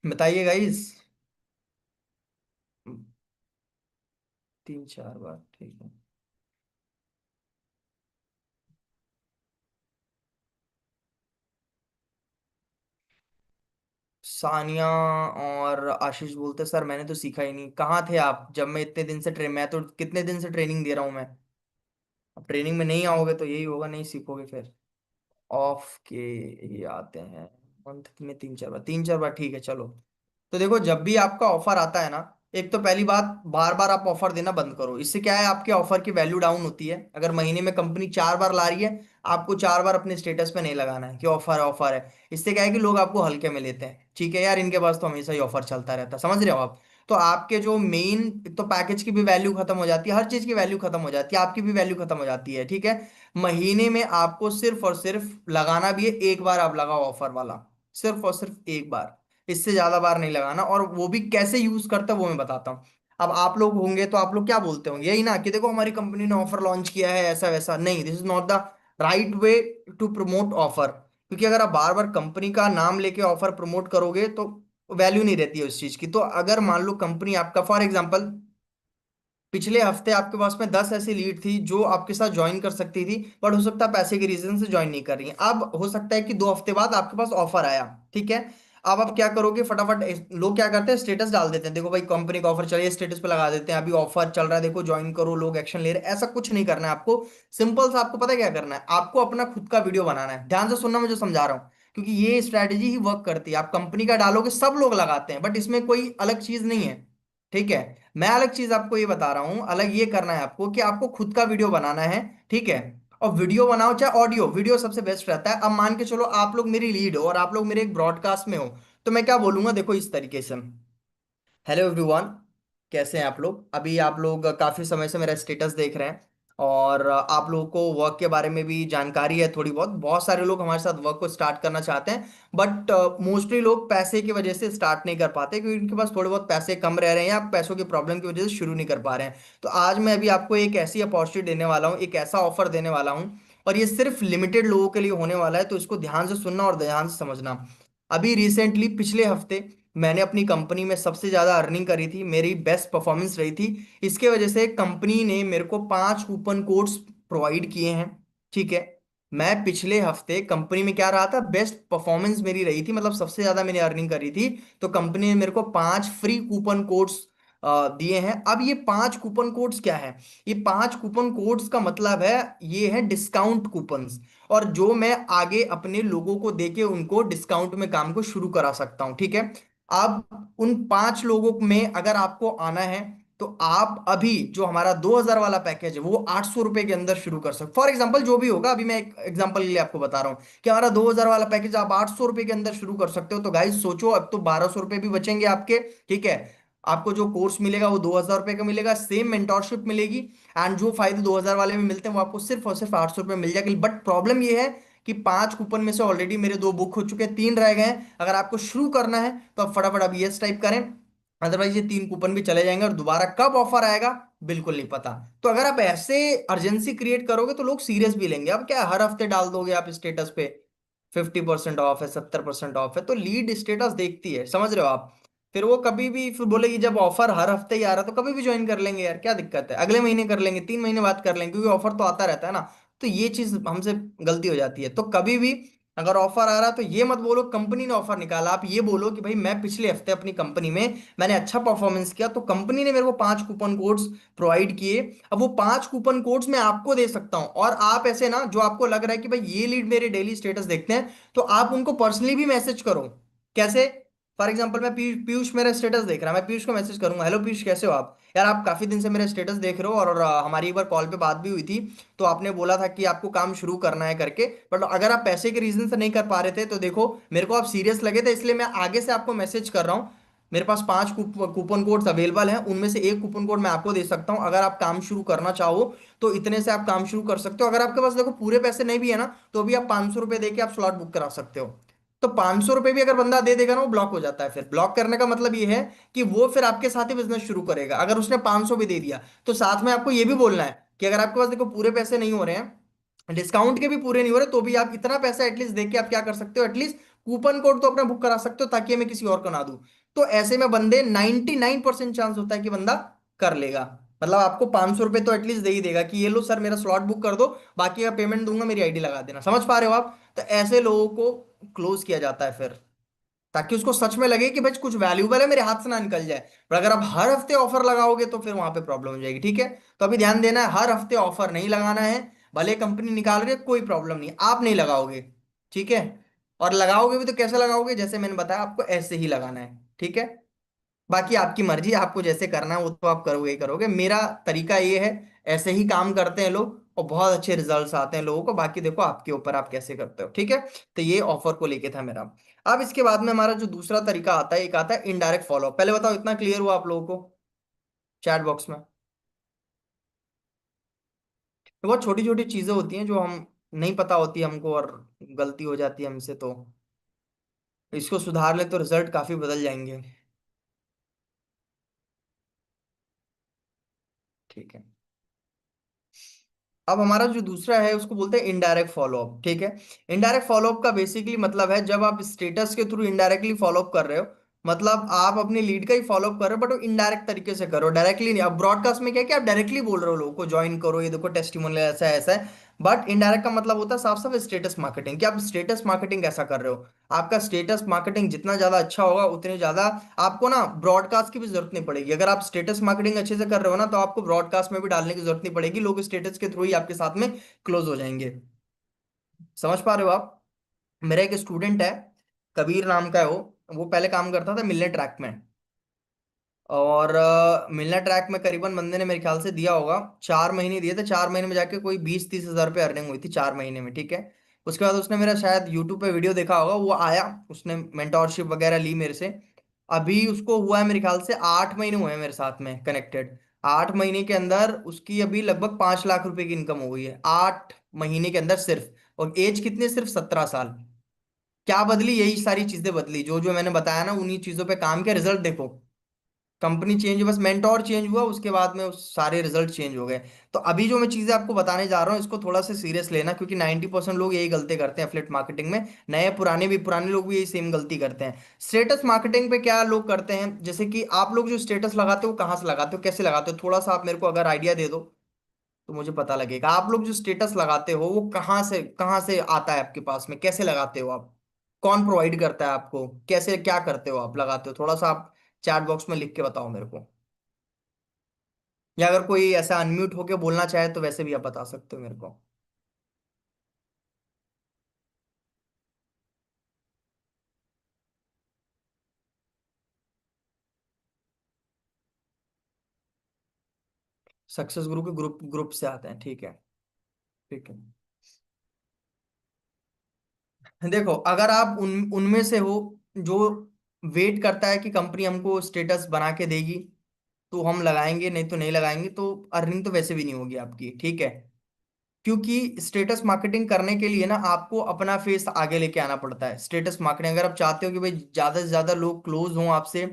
बताइए गाइस। 3 4 बार, ठीक है। सानिया और आशीष बोलते सर मैंने तो सीखा ही नहीं। कहाँ थे आप जब मैं इतने दिन से मैं तो कितने दिन से ट्रेनिंग दे रहा हूँ मैं। अब ट्रेनिंग में नहीं आओगे तो यही होगा, नहीं सीखोगे फिर। ऑफ के ये आते हैं मंथ में 3 4 बार, 3 4 बार, ठीक है चलो। तो देखो जब भी आपका ऑफर आता है ना, एक तो पहली बात, बार बार आप ऑफर देना बंद करो। इससे क्या है, आपके ऑफर की वैल्यू डाउन होती है। अगर महीने में कंपनी 4 बार ला रही है, आपको 4 बार अपने स्टेटस पे नहीं लगाना है कि ऑफर है ऑफर है। इससे क्या है कि लोग आपको हल्के में लेते हैं, ठीक है यार इनके पास तो हमेशा ही ऑफर चलता रहता है, समझ रहे हो आप? तो आपके जो मेन, एक तो पैकेज की भी वैल्यू खत्म हो जाती है, हर चीज की वैल्यू खत्म हो जाती है, आपकी भी वैल्यू खत्म हो जाती है। ठीक है। महीने में आपको सिर्फ और सिर्फ लगाना भी है 1 बार, आप लगाओ ऑफर वाला, सिर्फ और सिर्फ 1 बार। इससे ज्यादा बार नहीं लगाना। और वो भी कैसे यूज करता है वो मैं बताता हूँ। अब आप लोग होंगे तो आप लोग क्या बोलते होंगे, यही ना कि देखो हमारी कंपनी ने ऑफर लॉन्च किया है, ऐसा वैसा नहीं, this is not the right way to promote offer. क्योंकि अगर आप बार बार कंपनी का नाम लेके ऑफर प्रमोट करोगे तो वैल्यू नहीं रहती है उस चीज की। तो अगर मान लो कंपनी आपका, फॉर एग्जांपल, पिछले हफ्ते आपके पास में 10 ऐसी लीड थी जो आपके साथ ज्वाइन कर सकती थी, बट हो सकता है पैसे के रीजन से ज्वाइन नहीं कर रही हैं। अब हो सकता है कि 2 हफ्ते बाद आपके पास ऑफर आया। ठीक है। अब आप क्या करोगे, फटाफट लोग क्या करते हैं, स्टेटस डाल देते हैं, देखो भाई कंपनी का ऑफर चलिए, स्टेटस पे लगा देते हैं अभी ऑफर चल रहा है, देखो ज्वाइन करो, लोग एक्शन ले रहे हैं। ऐसा कुछ नहीं करना है आपको। सिंपल सा आपको पता है क्या करना है, आपको अपना खुद का वीडियो बनाना है। ध्यान से सुनना मैं जो समझा रहा हूँ, क्योंकि ये स्ट्रैटेजी ही वर्क करती है। आप कंपनी का डालोगे, सब लोग लगाते हैं, बट इसमें कोई अलग चीज नहीं है। ठीक है। मैं अलग चीज आपको ये बता रहा हूं, अलग ये करना है आपको कि आपको खुद का वीडियो बनाना है। ठीक है। और वीडियो बनाओ चाहे ऑडियो, वीडियो सबसे बेस्ट रहता है। अब मान के चलो आप लोग मेरी लीड हो और आप लोग मेरे एक ब्रॉडकास्ट में हो, तो मैं क्या बोलूंगा, देखो इस तरीके से। हेलो एवरीवन, कैसे हैं आप लोग? अभी आप लोग काफ़ी समय से मेरा स्टेटस देख रहे हैं और आप लोगों को वर्क के बारे में भी जानकारी है थोड़ी बहुत। बहुत सारे लोग हमारे साथ वर्क को स्टार्ट करना चाहते हैं, बट मोस्टली लोग पैसे की वजह से स्टार्ट नहीं कर पाते, क्योंकि उनके पास थोड़े बहुत पैसे कम रह रहे हैं या पैसों की प्रॉब्लम की वजह से शुरू नहीं कर पा रहे हैं। तो आज मैं अभी आपको एक ऐसी अपॉर्चुनिटी देने वाला हूँ, एक ऐसा ऑफर देने वाला हूँ, और ये सिर्फ लिमिटेड लोगों के लिए होने वाला है। तो इसको ध्यान से सुनना और ध्यान से समझना। अभी रिसेंटली पिछले हफ्ते मैंने अपनी कंपनी में सबसे ज्यादा अर्निंग करी थी, मेरी बेस्ट परफॉर्मेंस रही थी। इसके वजह से कंपनी ने मेरे को 5 कूपन कोड्स प्रोवाइड किए हैं। ठीक है। मैं पिछले हफ्ते कंपनी में क्या रहा था, बेस्ट परफॉर्मेंस मेरी रही थी, मतलब सबसे ज्यादा मैंने अर्निंग करी थी। तो कंपनी ने मेरे को 5 फ्री कूपन कोड्स दिए हैं। अब ये 5 कूपन कोड्स क्या है? ये 5 कूपन कोड्स का मतलब है, ये है डिस्काउंट कूपन्स। और जो मैं आगे अपने लोगों को देके उनको डिस्काउंट में काम को शुरू करा सकता हूं। ठीक है। अब उन 5 लोगों में अगर आपको आना है, तो आप अभी जो हमारा 2,000 वाला पैकेज है वो 800 रुपए के अंदर शुरू कर सकते, फॉर एग्जाम्पल जो भी होगा, अभी मैं एक एग्जाम्पल के लिए आपको बता रहा हूँ कि हमारा 2,000 वाला पैकेज आप 800 रुपए के अंदर शुरू कर सकते हो। तो गाइस सोचो, अब तो 1,200 रुपए भी बचेंगे आपके। ठीक है। आपको जो कोर्स मिलेगा वो 2,000 रुपए का मिलेगा, सेम मेंटोरशिप मिलेगी, एंड जो फायदे 2,000 वाले में मिलते हैं वो आपको सिर्फ और सिर्फ 800 रुपये मिल जाएगी। बट प्रॉब्लम ये है कि 5 कूपन में से ऑलरेडी मेरे 2 बुक हो चुके हैं, 3 रह गए हैं। अगर आपको शुरू करना है तो आप फटाफट अभी यस टाइप करें, अदरवाइज ये 3 कूपन भी चले जाएंगे और दोबारा कब ऑफर आएगा बिल्कुल नहीं पता। तो अगर आप ऐसे अर्जेंसी क्रिएट करोगे तो लोग सीरियस भी लेंगे। अब क्या हर हफ्ते डाल दोगे आप स्टेटस पे 50% ऑफ है, 70% ऑफ है, तो लीड स्टेटस देखती है, समझ रहे हो आप। फिर वो कभी भी फिर बोलेगी जब ऑफर हर हफ्ते ही आ रहा है, तो कभी भी ज्वाइन कर लेंगे यार, क्या दिक्कत है, अगले महीने कर लेंगे, 3 महीने बाद कर लेंगे, क्योंकि ऑफर तो आता रहता है ना। तो ये चीज हमसे गलती हो जाती है। तो कभी भी अगर ऑफर आ रहा है तो ये मत बोलो कंपनी ने ऑफर निकाला, आप ये बोलो कि भाई मैं पिछले हफ्ते अपनी कंपनी में मैंने अच्छा परफॉर्मेंस किया, तो कंपनी ने मेरे को 5 कूपन कोड्स प्रोवाइड किए। अब वो 5 कूपन कोड्स मैं आपको दे सकता हूं, और आप ऐसे ना, जो आपको लग रहा है कि भाई ये लीड मेरे डेली स्टेटस देखते हैं, तो आप उनको पर्सनली भी मैसेज करो। कैसे? फॉर एग्जाम्पल मैं पीयूष मेरा स्टेटस देख रहा है, मैं पीयूष को मैसेज करूंगा, हेलो पीयूष कैसे हो आप, यार आप काफी दिन से मेरे स्टेटस देख रहे हो, और हमारी एक बार कॉल पे बात भी हुई थी, तो आपने बोला था कि आपको काम शुरू करना है करके, बट अगर आप पैसे के रीजन से नहीं कर पा रहे थे, तो देखो मेरे को आप सीरियस लगे थे, इसलिए मैं आगे से आपको मैसेज कर रहा हूँ। मेरे पास 5 कूपन कोड्स अवेलेबल हैं, उनमें से एक कूपन कोड मैं आपको दे सकता हूं, अगर आप काम शुरू करना चाहो तो इतने से आप काम शुरू कर सकते हो। अगर आपके पास देखो पूरे पैसे नहीं भी है ना, तो भी आप 500 रुपये दे के आप स्लॉट बुक करा सकते हो। तो 500 रुपये भी अगर बंदा दे देगा ना, वो ब्लॉक हो जाता है। फिर ब्लॉक करने का मतलब ये है कि वो फिर आपके साथ ही बिजनेस शुरू करेगा। अगर उसने 500 भी दे दिया, तो साथ में आपको ये भी बोलना है कि अगर आपके पास देखो पूरे पैसे नहीं हो रहे हैं, डिस्काउंट के भी पूरे नहीं हो रहे, तो भी आप इतना पैसा एटलीस्ट दे के आप क्या कर सकते हो, एटलीस्ट कूपन कोड तो अपना बुक करा सकते हो, ताकि मैं किसी और को ना दूं। तो ऐसे में बंदे 99% चांस होता है कि बंदा कर लेगा। मतलब आपको 500 रुपये तो एटलीस्ट दे ही देगा कि ये लो सर मेरा स्लॉट बुक कर दो, बाकी का पेमेंट दूंगा, मेरी आईडी लगा देना। समझ पा रहे हो आप? तो ऐसे लोगों को क्लोज किया जाता है फिर, ताकि उसको सच में लगे कि भाई कुछ वैल्यूबल है, मेरे हाथ से ना निकल जाए। पर अगर आप हर हफ्ते ऑफर लगाओगे तो फिर वहां पे प्रॉब्लम हो जाएगी, ठीक है। तो अभी ध्यान देना है, हर हफ्ते ऑफर नहीं लगाना है। भले कंपनी निकाल रही है कोई प्रॉब्लम नहीं, आप नहीं लगाओगे, ठीक है। और लगाओगे भी तो कैसे लगाओगे, जैसे मैंने बताया आपको ऐसे ही लगाना है, ठीक है। बाकी आपकी मर्जी, आपको जैसे करना है वो तो आप करोगे ही करोगे, मेरा तरीका ये है, ऐसे ही काम करते हैं लोग और बहुत अच्छे रिजल्ट्स आते हैं लोगों को। बाकी देखो आपके ऊपर आप कैसे करते हो, ठीक है। तो ये ऑफर को लेके था मेरा। अब इसके बाद में हमारा जो दूसरा तरीका आता है, एक आता है इनडायरेक्ट फॉलो। पहले बताओ इतना क्लियर हुआ आप लोगों को चैट बॉक्स में? तो बहुत छोटी छोटी चीजें होती हैं जो हम नहीं पता होती हमको, और गलती हो जाती है हमसे, तो इसको सुधार ले तो रिजल्ट काफी बदल जाएंगे। ठीक है। अब हमारा जो दूसरा है उसको बोलते हैं इनडायरेक्ट फॉलोअप, ठीक है। इनडायरेक्ट फॉलोअप का बेसिकली मतलब है जब आप स्टेटस के थ्रू इनडायरेक्टली फॉलोअप कर रहे हो, मतलब आप अपनी लीड का ही फॉलोअप कर रहे हो, बट वो इनडायरेक्ट तरीके से करो, डायरेक्टली नहीं। अब ब्रॉडकास्ट में क्या है कि आप डायरेक्टली बोल रहे हो लोगों को ज्वाइन करो, ये देखो टेस्टिमोनियल ऐसा है ऐसा है। बट इनडायरेक्ट का मतलब होता है साफ साफ स्टेटस मार्केटिंग, कि आप स्टेटस मार्केटिंग कैसा कर रहे हो। आपका स्टेटस मार्केटिंग जितना ज्यादा अच्छा होगा, उतने ज्यादा आपको ना ब्रॉडकास्ट की भी जरूरत नहीं पड़ेगी। अगर आप स्टेटस मार्केटिंग अच्छे से कर रहे हो ना, तो आपको ब्रॉडकास्ट में भी डालने की जरूरत नहीं पड़ेगी, लोग स्टेटस के थ्रू ही आपके साथ में क्लोज हो जाएंगे। समझ पा रहे हो आप? मेरा एक स्टूडेंट है, कबीर नाम का है वो पहले काम करता था मिलने ट्रैक में। और मिलना ट्रैक में करीबन बंदे ने मेरे ख्याल से दिया होगा, 4 महीने दिए थे, 4 महीने में जाके कोई 20-30 हज़ार रुपये अर्निंग हुई थी 4 महीने में, ठीक है। उसके बाद उसने मेरा शायद यूट्यूब पे वीडियो देखा होगा, वो आया, उसने मेंटोरशिप वगैरह ली मेरे से। अभी उसको हुआ है मेरे ख्याल से 8 महीने हुए हैं मेरे साथ में कनेक्टेड। 8 महीने के अंदर उसकी अभी लगभग 5 लाख रुपए की इनकम हो गई है, 8 महीने के अंदर सिर्फ। और एज कितनी, सिर्फ 17 साल। क्या बदली? यही सारी चीजें बदली जो जो मैंने बताया ना, उन्हीं चीजों पे काम किया, रिजल्ट देखो। कंपनी चेंज, बस मेंटोर चेंज हुआ, उसके बाद में उस सारे रिजल्ट चेंज हो गए। तो अभी जो मैं चीजें आपको बताने जा रहा हूँ, इसको थोड़ा सा सीरियस लेना, क्योंकि 90% लोग यही गलती करते हैं एफिलिएट मार्केटिंग में। नए पुराने भी, पुराने लोग भी यही सेम गलती करते हैं। स्टेटस मार्केटिंग पे क्या लोग करते हैं, जैसे कि आप लोग जो स्टेटस लगाते हो कहाँ से लगाते हो, कैसे लगाते हो, थोड़ा सा आप मेरे को अगर आइडिया दे दो तो मुझे पता लगेगा। आप लोग जो स्टेटस लगाते हो वो कहाँ से आता है आपके पास में, कैसे लगाते हो आप, कौन प्रोवाइड करता है आपको, कैसे क्या करते हो आप, लगाते हो, थोड़ा सा आप चैट बॉक्स में लिख के बताओ मेरे को। या अगर कोई ऐसा अनम्यूट होके बोलना चाहे तो वैसे भी आप बता सकते हो मेरे को। सक्सेस गुरु के ग्रुप ग्रुप से आते हैं, ठीक है। ठीक है। देखो अगर आप उनमें से हो जो वेट करता है कि कंपनी हमको स्टेटस बना के देगी तो हम लगाएंगे, नहीं तो नहीं लगाएंगे, तो अर्निंग तो वैसे भी नहीं होगी आपकी, ठीक है। क्योंकि स्टेटस मार्केटिंग करने के लिए ना आपको अपना फेस आगे लेके आना पड़ता है। स्टेटस मार्केटिंग अगर आप चाहते हो कि भाई ज्यादा से ज्यादा लोग क्लोज हों आपसे,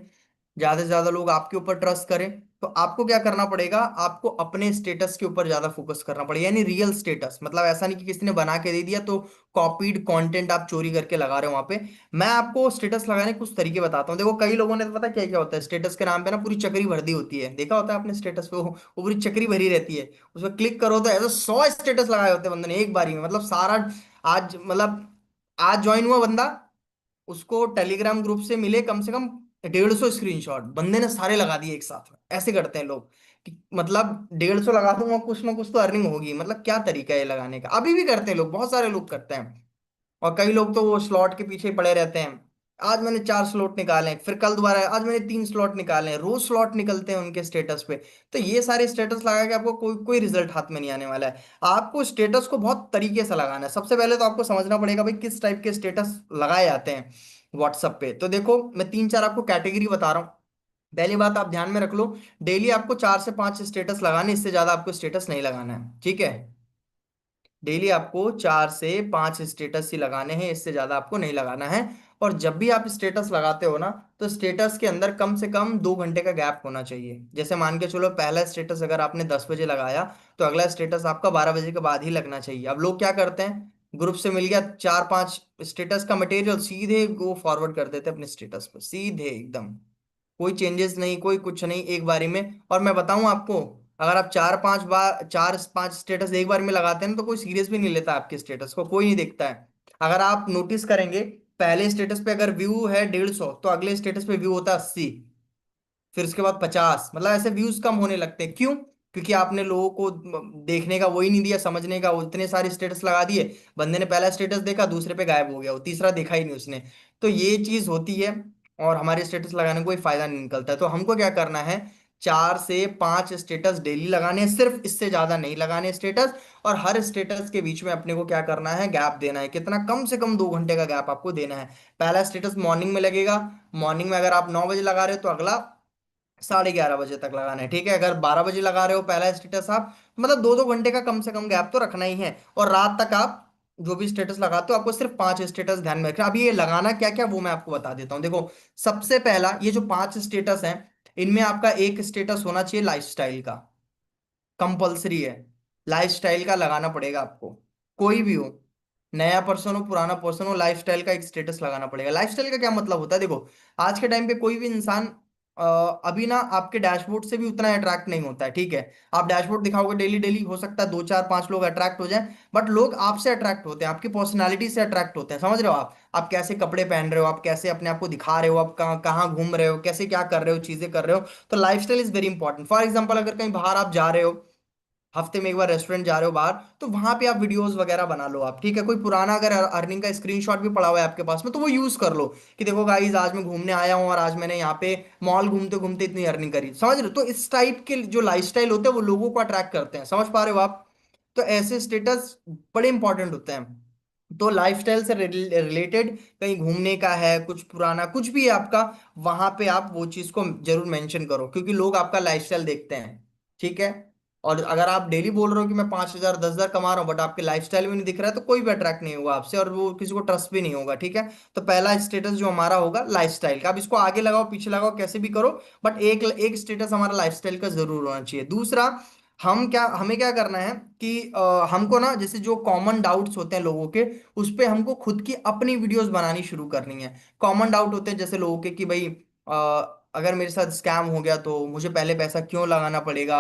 ज्यादा से ज्यादा लोग आपके ऊपर ट्रस्ट करें, तो आपको क्या करना पड़ेगा, आपको अपने स्टेटस के ऊपर ज्यादा फोकस करना पड़ेगा, यानी रियल स्टेटस। मतलब ऐसा नहीं कि किसी ने बना के दे दिया तो कॉपीड कंटेंट आप चोरी करके लगा रहे हो वहां पे। मैं आपको स्टेटस लगाने के कुछ तरीके बताता हूँ। देखो कई लोगों ने तो पता क्या क्या होता है, स्टेटस के नाम पे ना पूरी चकरी भर दी होती है, देखा होता है आपने स्टेटस पे, वो पूरी चकरी भरी रहती है। उस पर क्लिक करो तो ऐसे 100 स्टेटस लगाए होते हैं बंदे ने एक बारी में, मतलब सारा। आज मतलब आज ज्वाइन हुआ बंदा, उसको टेलीग्राम ग्रुप से मिले कम से कम 150 स्क्रीनशॉट, बंदे ने सारे लगा दिए एक साथ में। ऐसे करते हैं लोग कि मतलब 150 लगा दूंगा, कुछ ना कुछ तो अर्निंग होगी। मतलब क्या तरीका है ये लगाने का, अभी भी करते हैं लोग, बहुत सारे लोग करते हैं। और कई लोग तो वो स्लॉट के पीछे ही पड़े रहते हैं। आज मैंने 4 स्लॉट निकाले हैं, फिर कल दोबारा आज मैंने 3 स्लॉट निकाले हैं, रोज स्लॉट निकलते हैं उनके स्टेटस पे। तो ये सारे स्टेटस लगा के आपको कोई कोई रिजल्ट हाथ में नहीं आने वाला है। आपको स्टेटस को बहुत तरीके से लगाना है। सबसे पहले तो आपको समझना पड़ेगा भाई किस टाइप के स्टेटस लगाए जाते हैं व्हाट्सएप पे। तो देखो मैं 3 4 आपको कैटेगरी बता रहा हूँ। पहली बात आप ध्यान में रख लो, डेली आपको 4 से 5 स्टेटस लगाने, इससे ज्यादा आपको स्टेटस नहीं लगाना है, ठीक है। डेली आपको 4 से 5 स्टेटस ही लगाने हैं, इससे ज्यादा आपको नहीं लगाना है। और जब भी आप स्टेटस लगाते हो ना, तो स्टेटस के अंदर कम से कम 2 घंटे का गैप होना चाहिए। जैसे मान के चलो पहला स्टेटस अगर आपने 10 बजे लगाया, तो अगला स्टेटस आपका 12 बजे के बाद ही लगना चाहिए। अब लोग क्या करते हैं, ग्रुप से मिल गया 4 5 स्टेटस का मटेरियल, सीधे गो फॉरवर्ड कर देते हैं अपने स्टेटस पर, सीधे एकदम। कोई चेंजेस नहीं, कोई कुछ नहीं, एक बारी में। और मैं बताऊं आपको, अगर आप 4 5 स्टेटस एक बार में लगाते हैं ना, तो कोई सीरियस भी नहीं लेता आपके स्टेटस को, कोई नहीं देखता है। अगर आप नोटिस करेंगे, पहले स्टेटस पे अगर व्यू है 150, तो अगले स्टेटस पे व्यू होता है 80, फिर उसके बाद 50। मतलब ऐसे व्यूज कम होने लगते हैं, क्यों? क्योंकि आपने लोगों को देखने का वही नहीं दिया, समझने का। वो इतने सारे स्टेटस लगा दिए, बंदे ने पहला स्टेटस देखा, दूसरे पे गायब हो गया, वो तीसरा देखा ही नहीं उसने। तो ये चीज होती है। और हमारे स्टेटस लगाने को कोई फायदा नहीं निकलता है। तो हमको क्या करना है, 4 से 5 स्टेटस डेली लगाने हैं सिर्फ, इससे ज्यादा नहीं लगाने स्टेटस। और हर स्टेटस के बीच में अपने को क्या करना है, गैप देना है। कितना? कम से कम 2 घंटे का गैप आपको देना है। पहला स्टेटस मॉर्निंग में लगेगा, मॉर्निंग में अगर आप 9 बजे लगा रहे हो, तो अगला 11:30 बजे तक लगाना है, ठीक है। अगर 12 बजे लगा रहे हो पहला स्टेटस आप, मतलब 2 2 घंटे का कम से कम गैप तो रखना ही है। और रात तक आप जो भी स्टेटस लगाते हो, आपको सिर्फ 5 स्टेटस ध्यान में रखना। अब ये लगाना क्या क्या वो मैं आपको बता देता हूँ। देखो सबसे पहला, ये जो 5 स्टेटस हैं, इनमें आपका एक स्टेटस होना चाहिए लाइफस्टाइल का, कंपलसरी है। लाइफस्टाइल का लगाना पड़ेगा आपको, कोई भी हो, नया पर्सन हो पुराना पर्सन हो, लाइफस्टाइल का एक स्टेटस लगाना पड़ेगा। लाइफस्टाइल का क्या मतलब होता है, देखो आज के टाइम पे कोई भी इंसान अ, अभी ना आपके डैशबोर्ड से भी उतना अट्रैक्ट नहीं होता है, ठीक है। आप डैशबोर्ड दिखाओगे डेली डेली, हो सकता है 2 4 5 लोग अट्रैक्ट हो जाएं, बट लोग आपसे अट्रैक्ट होते हैं, आपकी पर्सनालिटी से अट्रैक्ट होते हैं। समझ रहे हो आप कैसे कपड़े पहन रहे हो, आप कैसे अपने आप को दिखा रहे हो, आप कहाँ कहाँ घूम रहे हो, कैसे क्या कर रहे हो, चीजें कर रहे हो। तो lifestyle is very important. For example अगर कहीं बाहर आप जा रहे हो, हफ्ते में एक बार रेस्टोरेंट जा रहे हो बाहर, तो वहां पे आप वीडियोस वगैरह बना लो आप, ठीक है। कोई पुराना अगर अर्निंग का स्क्रीनशॉट भी पड़ा हुआ है आपके पास में, तो वो यूज कर लो कि देखो गाइस आज मैं घूमने आया हूँ, और आज मैंने यहाँ पे मॉल घूमते घूमते इतनी अर्निंग करी। समझ रहे हो? तो इस टाइप के जो लाइफस्टाइल होते हैं वो लोगों को अट्रैक्ट करते हैं। समझ पा रहे हो आप? तो ऐसे स्टेटस बड़े इंपॉर्टेंट होते हैं। तो लाइफस्टाइल से रिलेटेड कहीं घूमने का है, कुछ पुराना कुछ भी है आपका, वहां पे आप वो चीज को जरूर मेंशन करो, क्योंकि लोग आपका लाइफस्टाइल देखते हैं, ठीक है। और अगर आप डेली बोल रहे हो कि मैं 5,000 10,000 कमा रहा हूँ, बट आपके लाइफस्टाइल में नहीं दिख रहा है, तो कोई भी अट्रैक्ट नहीं होगा आपसे, और वो किसी को ट्रस्ट भी नहीं होगा, ठीक है। तो पहला स्टेटस जो हमारा होगा लाइफस्टाइल का, अब इसको आगे लगाओ पीछे लगाओ कैसे भी करो, बट एक एक स्टेटस हमारा लाइफस्टाइल का जरूर होना चाहिए। दूसरा, हमें क्या करना है कि हमको ना जैसे जो कॉमन डाउट्स होते हैं लोगों के, उस पे हमको खुद की अपनी वीडियोस बनानी शुरू करनी है। कॉमन डाउट होते हैं जैसे लोगों के कि भाई अगर मेरे साथ स्कैम हो गया तो मुझे पहले पैसा क्यों लगाना पड़ेगा,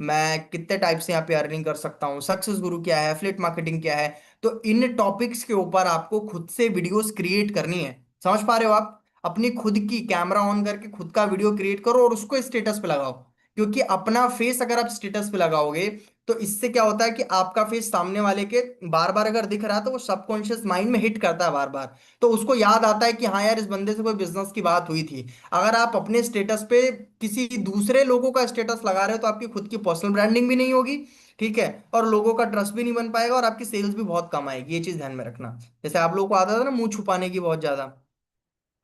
मैं कितने टाइप से यहाँ पे अर्निंग कर सकता हूँ, सक्सेस गुरु क्या है, एफिलिएट मार्केटिंग क्या है। तो इन टॉपिक्स के ऊपर आपको खुद से वीडियोस क्रिएट करनी है। समझ पा रहे हो आप? अपनी खुद की कैमरा ऑन करके खुद का वीडियो क्रिएट करो और उसको स्टेटस पे लगाओ। क्योंकि अपना फेस अगर आप स्टेटस पे लगाओगे, तो इससे क्या होता है कि आपका फेस सामने वाले के बार बार अगर दिख रहा है, तो वो सबकॉन्शियस माइंड में हिट करता है बार बार। तो उसको याद आता है कि हाँ यार, इस बंदे से कोई बिजनेस की बात हुई थी। अगर आप अपने स्टेटस पे किसी दूसरे लोगों का स्टेटस लगा रहे हो, तो आपकी खुद की पर्सनल ब्रांडिंग भी नहीं होगी, ठीक है। और लोगों का ट्रस्ट भी नहीं बन पाएगा, और आपकी सेल्स भी बहुत कम आएगी। ये चीज ध्यान में रखना। जैसे आप लोगों को आदत है ना मुंह छुपाने की बहुत ज्यादा,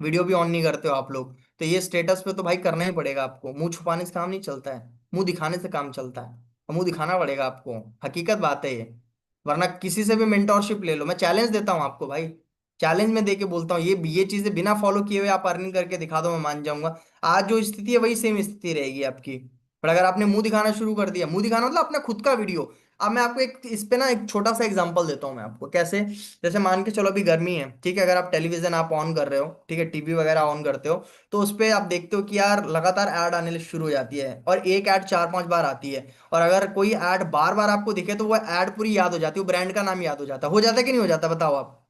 वीडियो भी ऑन नहीं करते हो आप लोग, तो ये स्टेटस पे तो भाई करना ही पड़ेगा आपको। मुंह छुपाने से काम नहीं चलता है, मुंह दिखाने से काम चलता है। और मुंह दिखाना पड़ेगा आपको, हकीकत बात है ये। वरना किसी से भी मेंटोरशिप ले लो, मैं चैलेंज देता हूँ आपको भाई। चैलेंज में देके बोलता हूँ, ये चीजें बिना फॉलो किए हुए आप अर्निंग करके दिखा दो, मैं मान जाऊंगा। आज जो स्थिति है वही सेम स्थिति रहेगी आपकी। पर अगर आपने मुंह दिखाना शुरू कर दिया, मुंह दिखाना मतलब अपना खुद का वीडियो। अब मैं आपको एक इस पे ना एक छोटा सा एग्जांपल देता हूँ मैं आपको, कैसे। जैसे मान के चलो अभी गर्मी है, ठीक है, अगर आप टेलीविजन आप ऑन कर रहे हो, ठीक है, टीवी वगैरह ऑन करते हो, तो उस पे आप देखते हो कि यार लगातार ऐड आने शुरू हो जाती है, और एक ऐड 4-5 बार आती है। और अगर कोई ऐड बार बार आपको दिखे तो वो ऐड पूरी याद हो जाती है, वो ब्रांड का नाम याद हो जाता है कि नहीं हो जाता, बताओ आप।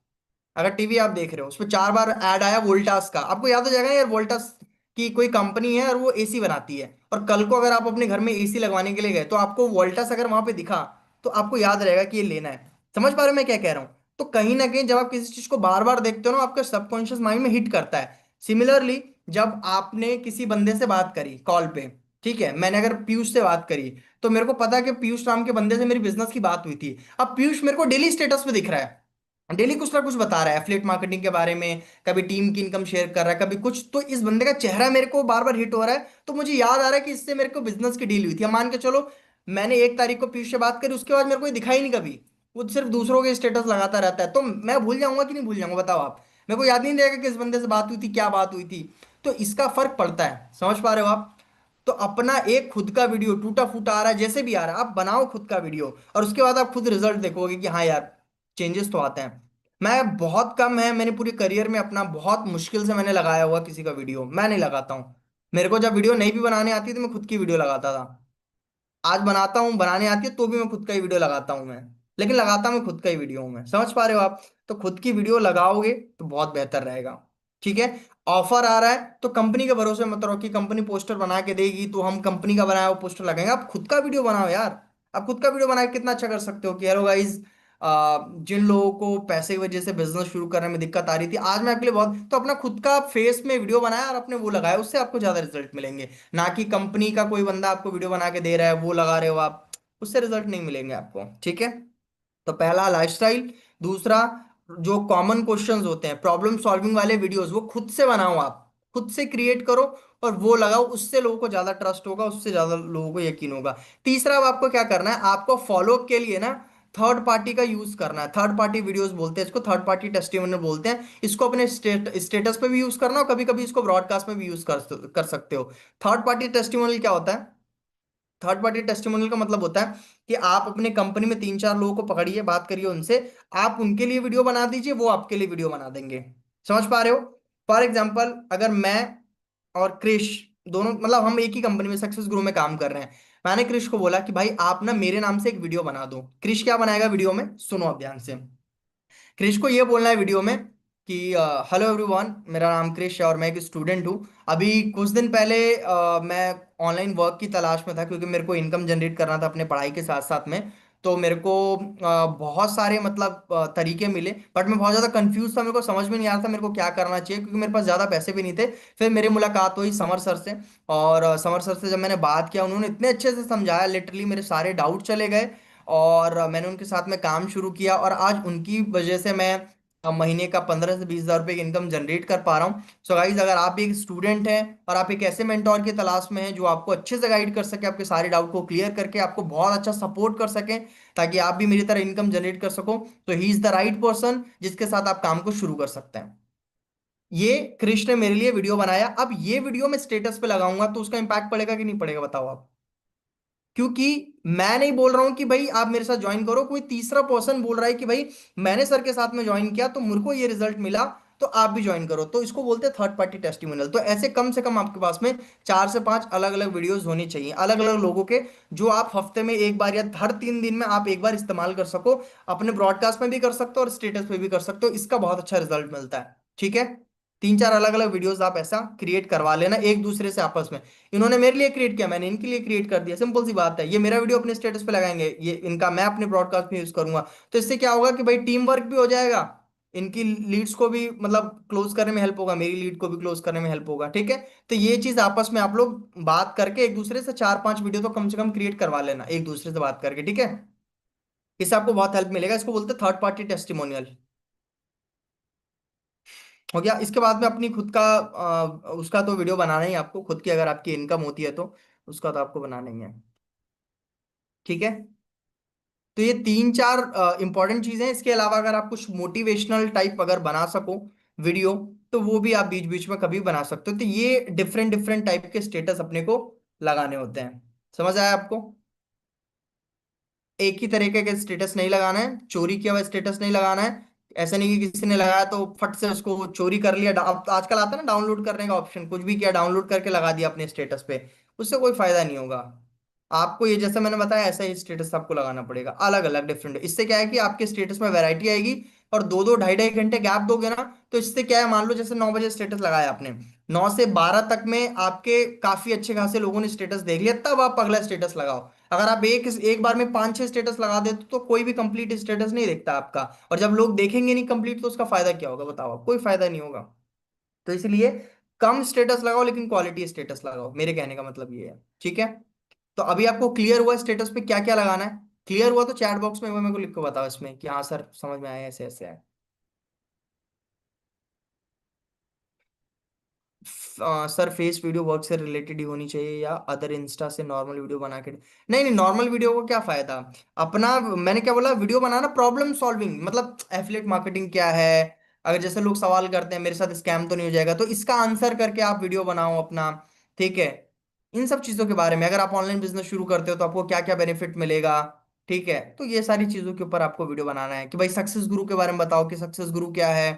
अगर टीवी आप देख रहे हो, उस पर 4 बार ऐड आया वोल्टास का, आपको याद हो जाएगा यार वोल्टास की कोई कंपनी है और वो एसी बनाती है। और कल को अगर आप अपने घर में एसी लगवाने के लिए गए तो आपको वोल्टास अगर वहां पे दिखा, तो आपको याद रहेगा कि ये लेना है। समझ पा रहे हो मैं क्या कह रहा हूं? तो कहीं ना कहीं जब आप किसी चीज को बार बार देखते हो ना, आपके सबकॉन्शियस माइंड में हिट करता है। सिमिलरली, जब आपने किसी बंदे से बात करी कॉल पे, ठीक है, मैंने अगर पीयूष से बात करी, तो मेरे को पता है कि पीयूष नाम के बंदे से मेरी बिजनेस की बात हुई थी। अब पीयूष मेरे को डेली स्टेटस पे दिख रहा है, डेली कुछ ना कुछ बता रहा है एफिलिएट मार्केटिंग के बारे में, कभी टीम की इनकम शेयर कर रहा है, कभी कुछ। तो इस बंदे का चेहरा मेरे को बार बार हिट हो रहा है, तो मुझे याद आ रहा है कि इससे मेरे को बिजनेस की डील हुई थी। अब मान के चलो, मैंने 1 तारीख को पीयूष से बात करी, उसके बाद मेरे को ये दिखाई नहीं कभी। वो सिर्फ दूसरों के स्टेटस लगाता रहता है, तो मैं भूल जाऊंगा कि नहीं भूल जाऊंगा, बताओ आप। मेरे को याद नहीं रहेगा कि इस बंदे से बात हुई थी, क्या बात हुई थी। तो इसका फर्क पड़ता है, समझ पा रहे हो आप? तो अपना एक खुद का वीडियो टूटा फूटा आ रहा है, जैसे भी आ रहा है, आप बनाओ खुद का वीडियो, और उसके बाद आप खुद रिजल्ट देखोगे कि हाँ यार, चेंजेस तो आते हैं। मैं बहुत कम है, मैंने पूरे करियर में अपना बहुत मुश्किल से मैंने लगाया हुआ किसी का वीडियो, मैं नहीं लगाता हूँ। मेरे को जब वीडियो नहीं भी बनाने आती तो मैं खुद की वीडियो लगाता था। आज बनाता हूँ, बनाने आती है तो भी मैं खुद का ही वीडियो लगाता हूँ मैं। लेकिन लगाता मैं खुद का ही वीडियो हूँ मैं, समझ पा रहे हो आप? तो खुद की वीडियो लगाओगे तो बहुत बेहतर रहेगा। ठीक है। ऑफर आ रहा है तो कंपनी के भरोसे मत रहो कि कंपनी पोस्टर बना के देगी तो हम कंपनी का बनाया हुआ पोस्टर लगाएंगे। आप खुद का वीडियो बनाओ यार। आप खुद का वीडियो बना के कितना अच्छा कर सकते हो कि हेलो गाइस, जिन लोगों को पैसे की वजह से बिजनेस शुरू करने में दिक्कत आ रही थी, आज मैं आपके लिए बहुत, तो अपना खुद का फेस में वीडियो बनाया और अपने वो लगाया, उससे आपको ज्यादा रिजल्ट मिलेंगे। ना कि कंपनी का कोई बंदा आपको वीडियो बना के दे रहा है वो लगा रहे हो आप, उससे रिजल्ट नहीं मिलेंगे आपको। ठीक है। तो पहला लाइफस्टाइल। दूसरा, जो कॉमन क्वेश्चंस होते हैं, प्रॉब्लम सॉल्विंग वाले वीडियोस, वो खुद से बनाओ आप, खुद से क्रिएट करो और वो लगाओ, उससे लोगों को ज्यादा ट्रस्ट होगा, उससे ज्यादा लोगों को यकीन होगा। तीसरा, अब आपको क्या करना है, आपको फॉलो के लिए ना थर्ड पार्टी का यूज करना है। थर्ड पार्टी वीडियोस बोलते हैं इसको, थर्ड पार्टी टेस्टिमोनियल बोलते हैं इसको। अपने स्टेटस पे भी यूज करना, और कभी कभी इसको ब्रॉडकास्ट में भी यूज कर सकते हो। थर्ड पार्टी टेस्टिमोनियल क्या होता है? थर्ड पार्टी टेस्टिमोनियल का मतलब होता है कि आप अपने कंपनी में 3-4 लोगों को पकड़िए, बात करिए उनसे, आप उनके लिए वीडियो बना दीजिए, वो आपके लिए वीडियो बना देंगे। समझ पा रहे हो? फॉर एग्जाम्पल, अगर मैं और क्रिश दोनों, मतलब हम एक ही कंपनी में सक्सेस ग्रो में काम कर रहे हैं, मैंने क्रिश को बोला कि भाई आप ना मेरे नाम से एक वीडियो बना दो। क्रिश क्या बनाएगा वीडियो में, सुनो आप ध्यान से। क्रिश को ये बोलना है वीडियो में कि हेलो एवरीवन, मेरा नाम क्रिश है और मैं एक स्टूडेंट हूँ। अभी कुछ दिन पहले मैं ऑनलाइन वर्क की तलाश में था, क्योंकि मेरे को इनकम जनरेट करना था अपने पढ़ाई के साथ साथ में। तो मेरे को बहुत सारे मतलब तरीके मिले, बट मैं बहुत ज़्यादा कंफ्यूज था, मेरे को समझ में नहीं आ रहा था मेरे को क्या करना चाहिए, क्योंकि मेरे पास ज़्यादा पैसे भी नहीं थे। फिर मेरी मुलाकात हुई समर सर से, और समर सर से जब मैंने बात किया, उन्होंने इतने अच्छे से समझाया, लिटरली मेरे सारे डाउट चले गए। और मैंने उनके साथ में काम शुरू किया, और आज उनकी वजह से मैं महीने का 15 से 20 हज़ार रुपये की इनकम जनरेट कर पा रहा हूँ। सो गाइज, अगर आप भी एक स्टूडेंट हैं और आप एक ऐसे मेंटोर की तलाश में हैं जो आपको अच्छे से गाइड कर सके, आपके सारे डाउट को क्लियर करके आपको बहुत अच्छा सपोर्ट कर सके, ताकि आप भी मेरी तरह इनकम जनरेट कर सको, तो he is the right person जिसके साथ आप काम को शुरू कर सकते हैं। ये कृष्ण ने मेरे लिए वीडियो बनाया। अब ये वीडियो मैं स्टेटस पे लगाऊंगा तो उसका इंपैक्ट पड़ेगा कि नहीं पड़ेगा, बताओ आप? क्योंकि मैं नहीं बोल रहा हूं कि भाई आप मेरे साथ ज्वाइन करो, कोई तीसरा पर्सन बोल रहा है कि भाई मैंने सर के साथ में ज्वाइन किया तो मुझको ये रिजल्ट मिला, तो आप भी ज्वाइन करो, तो इसको बोलते हैं थर्ड पार्टी टेस्टिमोनियल। तो ऐसे कम से कम आपके पास में 4 से 5 अलग अलग वीडियोस होनी चाहिए, अलग अलग लोगों के, जो आप हफ्ते में एक बार या हर 3 दिन में आप एक बार इस्तेमाल कर सको। अपने ब्रॉडकास्ट में भी कर सकते हो और स्टेटस पे भी कर सकते हो, इसका बहुत अच्छा रिजल्ट मिलता है। ठीक है। 3-4 अलग अलग वीडियोस आप ऐसा क्रिएट करवा लेना एक दूसरे से आपस में। इन्होंने मेरे लिए क्रिएट किया, मैंने इनके लिए क्रिएट कर दिया, सिंपल सी बात है। ये मेरा वीडियो अपने स्टेटस पे लगाएंगे, ये इनका मैं अपने ब्रॉडकास्ट में यूज करूंगा। तो इससे क्या होगा कि भाई टीम वर्क भी हो जाएगा, इनकी लीड्स को भी मतलब क्लोज करने में हेल्प होगा, मेरी लीड को भी क्लोज करने में हेल्प होगा। ठीक है। तो ये चीज आपस में आप लोग बात करके एक दूसरे से 4-5 वीडियो तो कम से कम क्रिएट करवा लेना एक दूसरे से बात करके, ठीक है। इससे आपको बहुत हेल्प मिलेगा, इसको बोलते हैं थर्ड पार्टी टेस्टिमोनियल। हो गया। इसके बाद में अपनी खुद का उसका तो वीडियो बनाना ही है आपको, खुद की अगर आपकी इनकम होती है तो उसका तो आपको बनाना ही है। ठीक है। तो ये तीन चार इंपॉर्टेंट चीजें हैं। इसके अलावा अगर आप कुछ मोटिवेशनल टाइप अगर बना सको वीडियो, तो वो भी आप बीच बीच में कभी बना सकते हो। तो ये डिफरेंट डिफरेंट टाइप के स्टेटस अपने को लगाने होते हैं। समझ आया आपको? एक ही तरीके का स्टेटस नहीं लगाना है, चोरी किया हुआ स्टेटस नहीं लगाना है। ऐसा नहीं कि किसी ने लगाया तो फट से उसको चोरी कर लिया। अब तो आजकल आता है ना डाउनलोड करने का ऑप्शन, कुछ भी किया डाउनलोड करके लगा दिया अपने स्टेटस पे, उससे कोई फायदा नहीं होगा। आपको ये जैसा मैंने बताया ऐसा ही स्टेटस आपको लगाना पड़ेगा, अलग अलग डिफरेंट। इससे क्या है कि आपके स्टेटस में वैरायटी आएगी। और दो दो ढाई ढाई घंटे गैप दोगे ना, तो इससे क्या है, मान लो जैसे 9 बजे स्टेटस लगाया आपने, 9 से 12 तक में आपके काफी अच्छे खासे लोगों ने स्टेटस देख लिया, तब आप अगला स्टेटस लगाओ। अगर आप एक एक बार में 5 6 स्टेटस लगा देते तो कोई भी कंप्लीट स्टेटस नहीं देखता आपका। और जब लोग देखेंगे नहीं कंप्लीट तो उसका फायदा क्या होगा बताओ? आप कोई फायदा नहीं होगा। तो इसलिए कम स्टेटस लगाओ लेकिन क्वालिटी स्टेटस लगाओ, मेरे कहने का मतलब ये है। ठीक है? तो अभी आपको क्लियर हुआ स्टेटस पे क्या क्या लगाना है? क्लियर हुआ तो चैट बॉक्स में वो मेरे को लिख के बताओ इसमें कि हाँ सर समझ में आया, ऐसे ऐसे है। सर फेस वीडियो वर्क से रिलेटेड ही होनी चाहिए या अदर इंस्टा से नॉर्मल वीडियो बना के? नहीं नहीं, नॉर्मल वीडियो को क्या फायदा अपना। मैंने क्या बोला, वीडियो बनाना प्रॉब्लम सॉल्विंग, मतलब एफिलिएट मार्केटिंग क्या है। अगर जैसे लोग सवाल करते हैं मेरे साथ स्कैम तो नहीं हो जाएगा, तो इसका आंसर करके आप वीडियो बनाओ अपना। ठीक है? इन सब चीजों के बारे में, अगर आप ऑनलाइन बिजनेस शुरू करते हो तो आपको क्या क्या बेनिफिट मिलेगा। ठीक है? तो ये सारी चीजों के ऊपर आपको वीडियो बनाना है कि भाई सक्सेस गुरु के बारे में बताओ कि सक्सेस गुरु क्या है,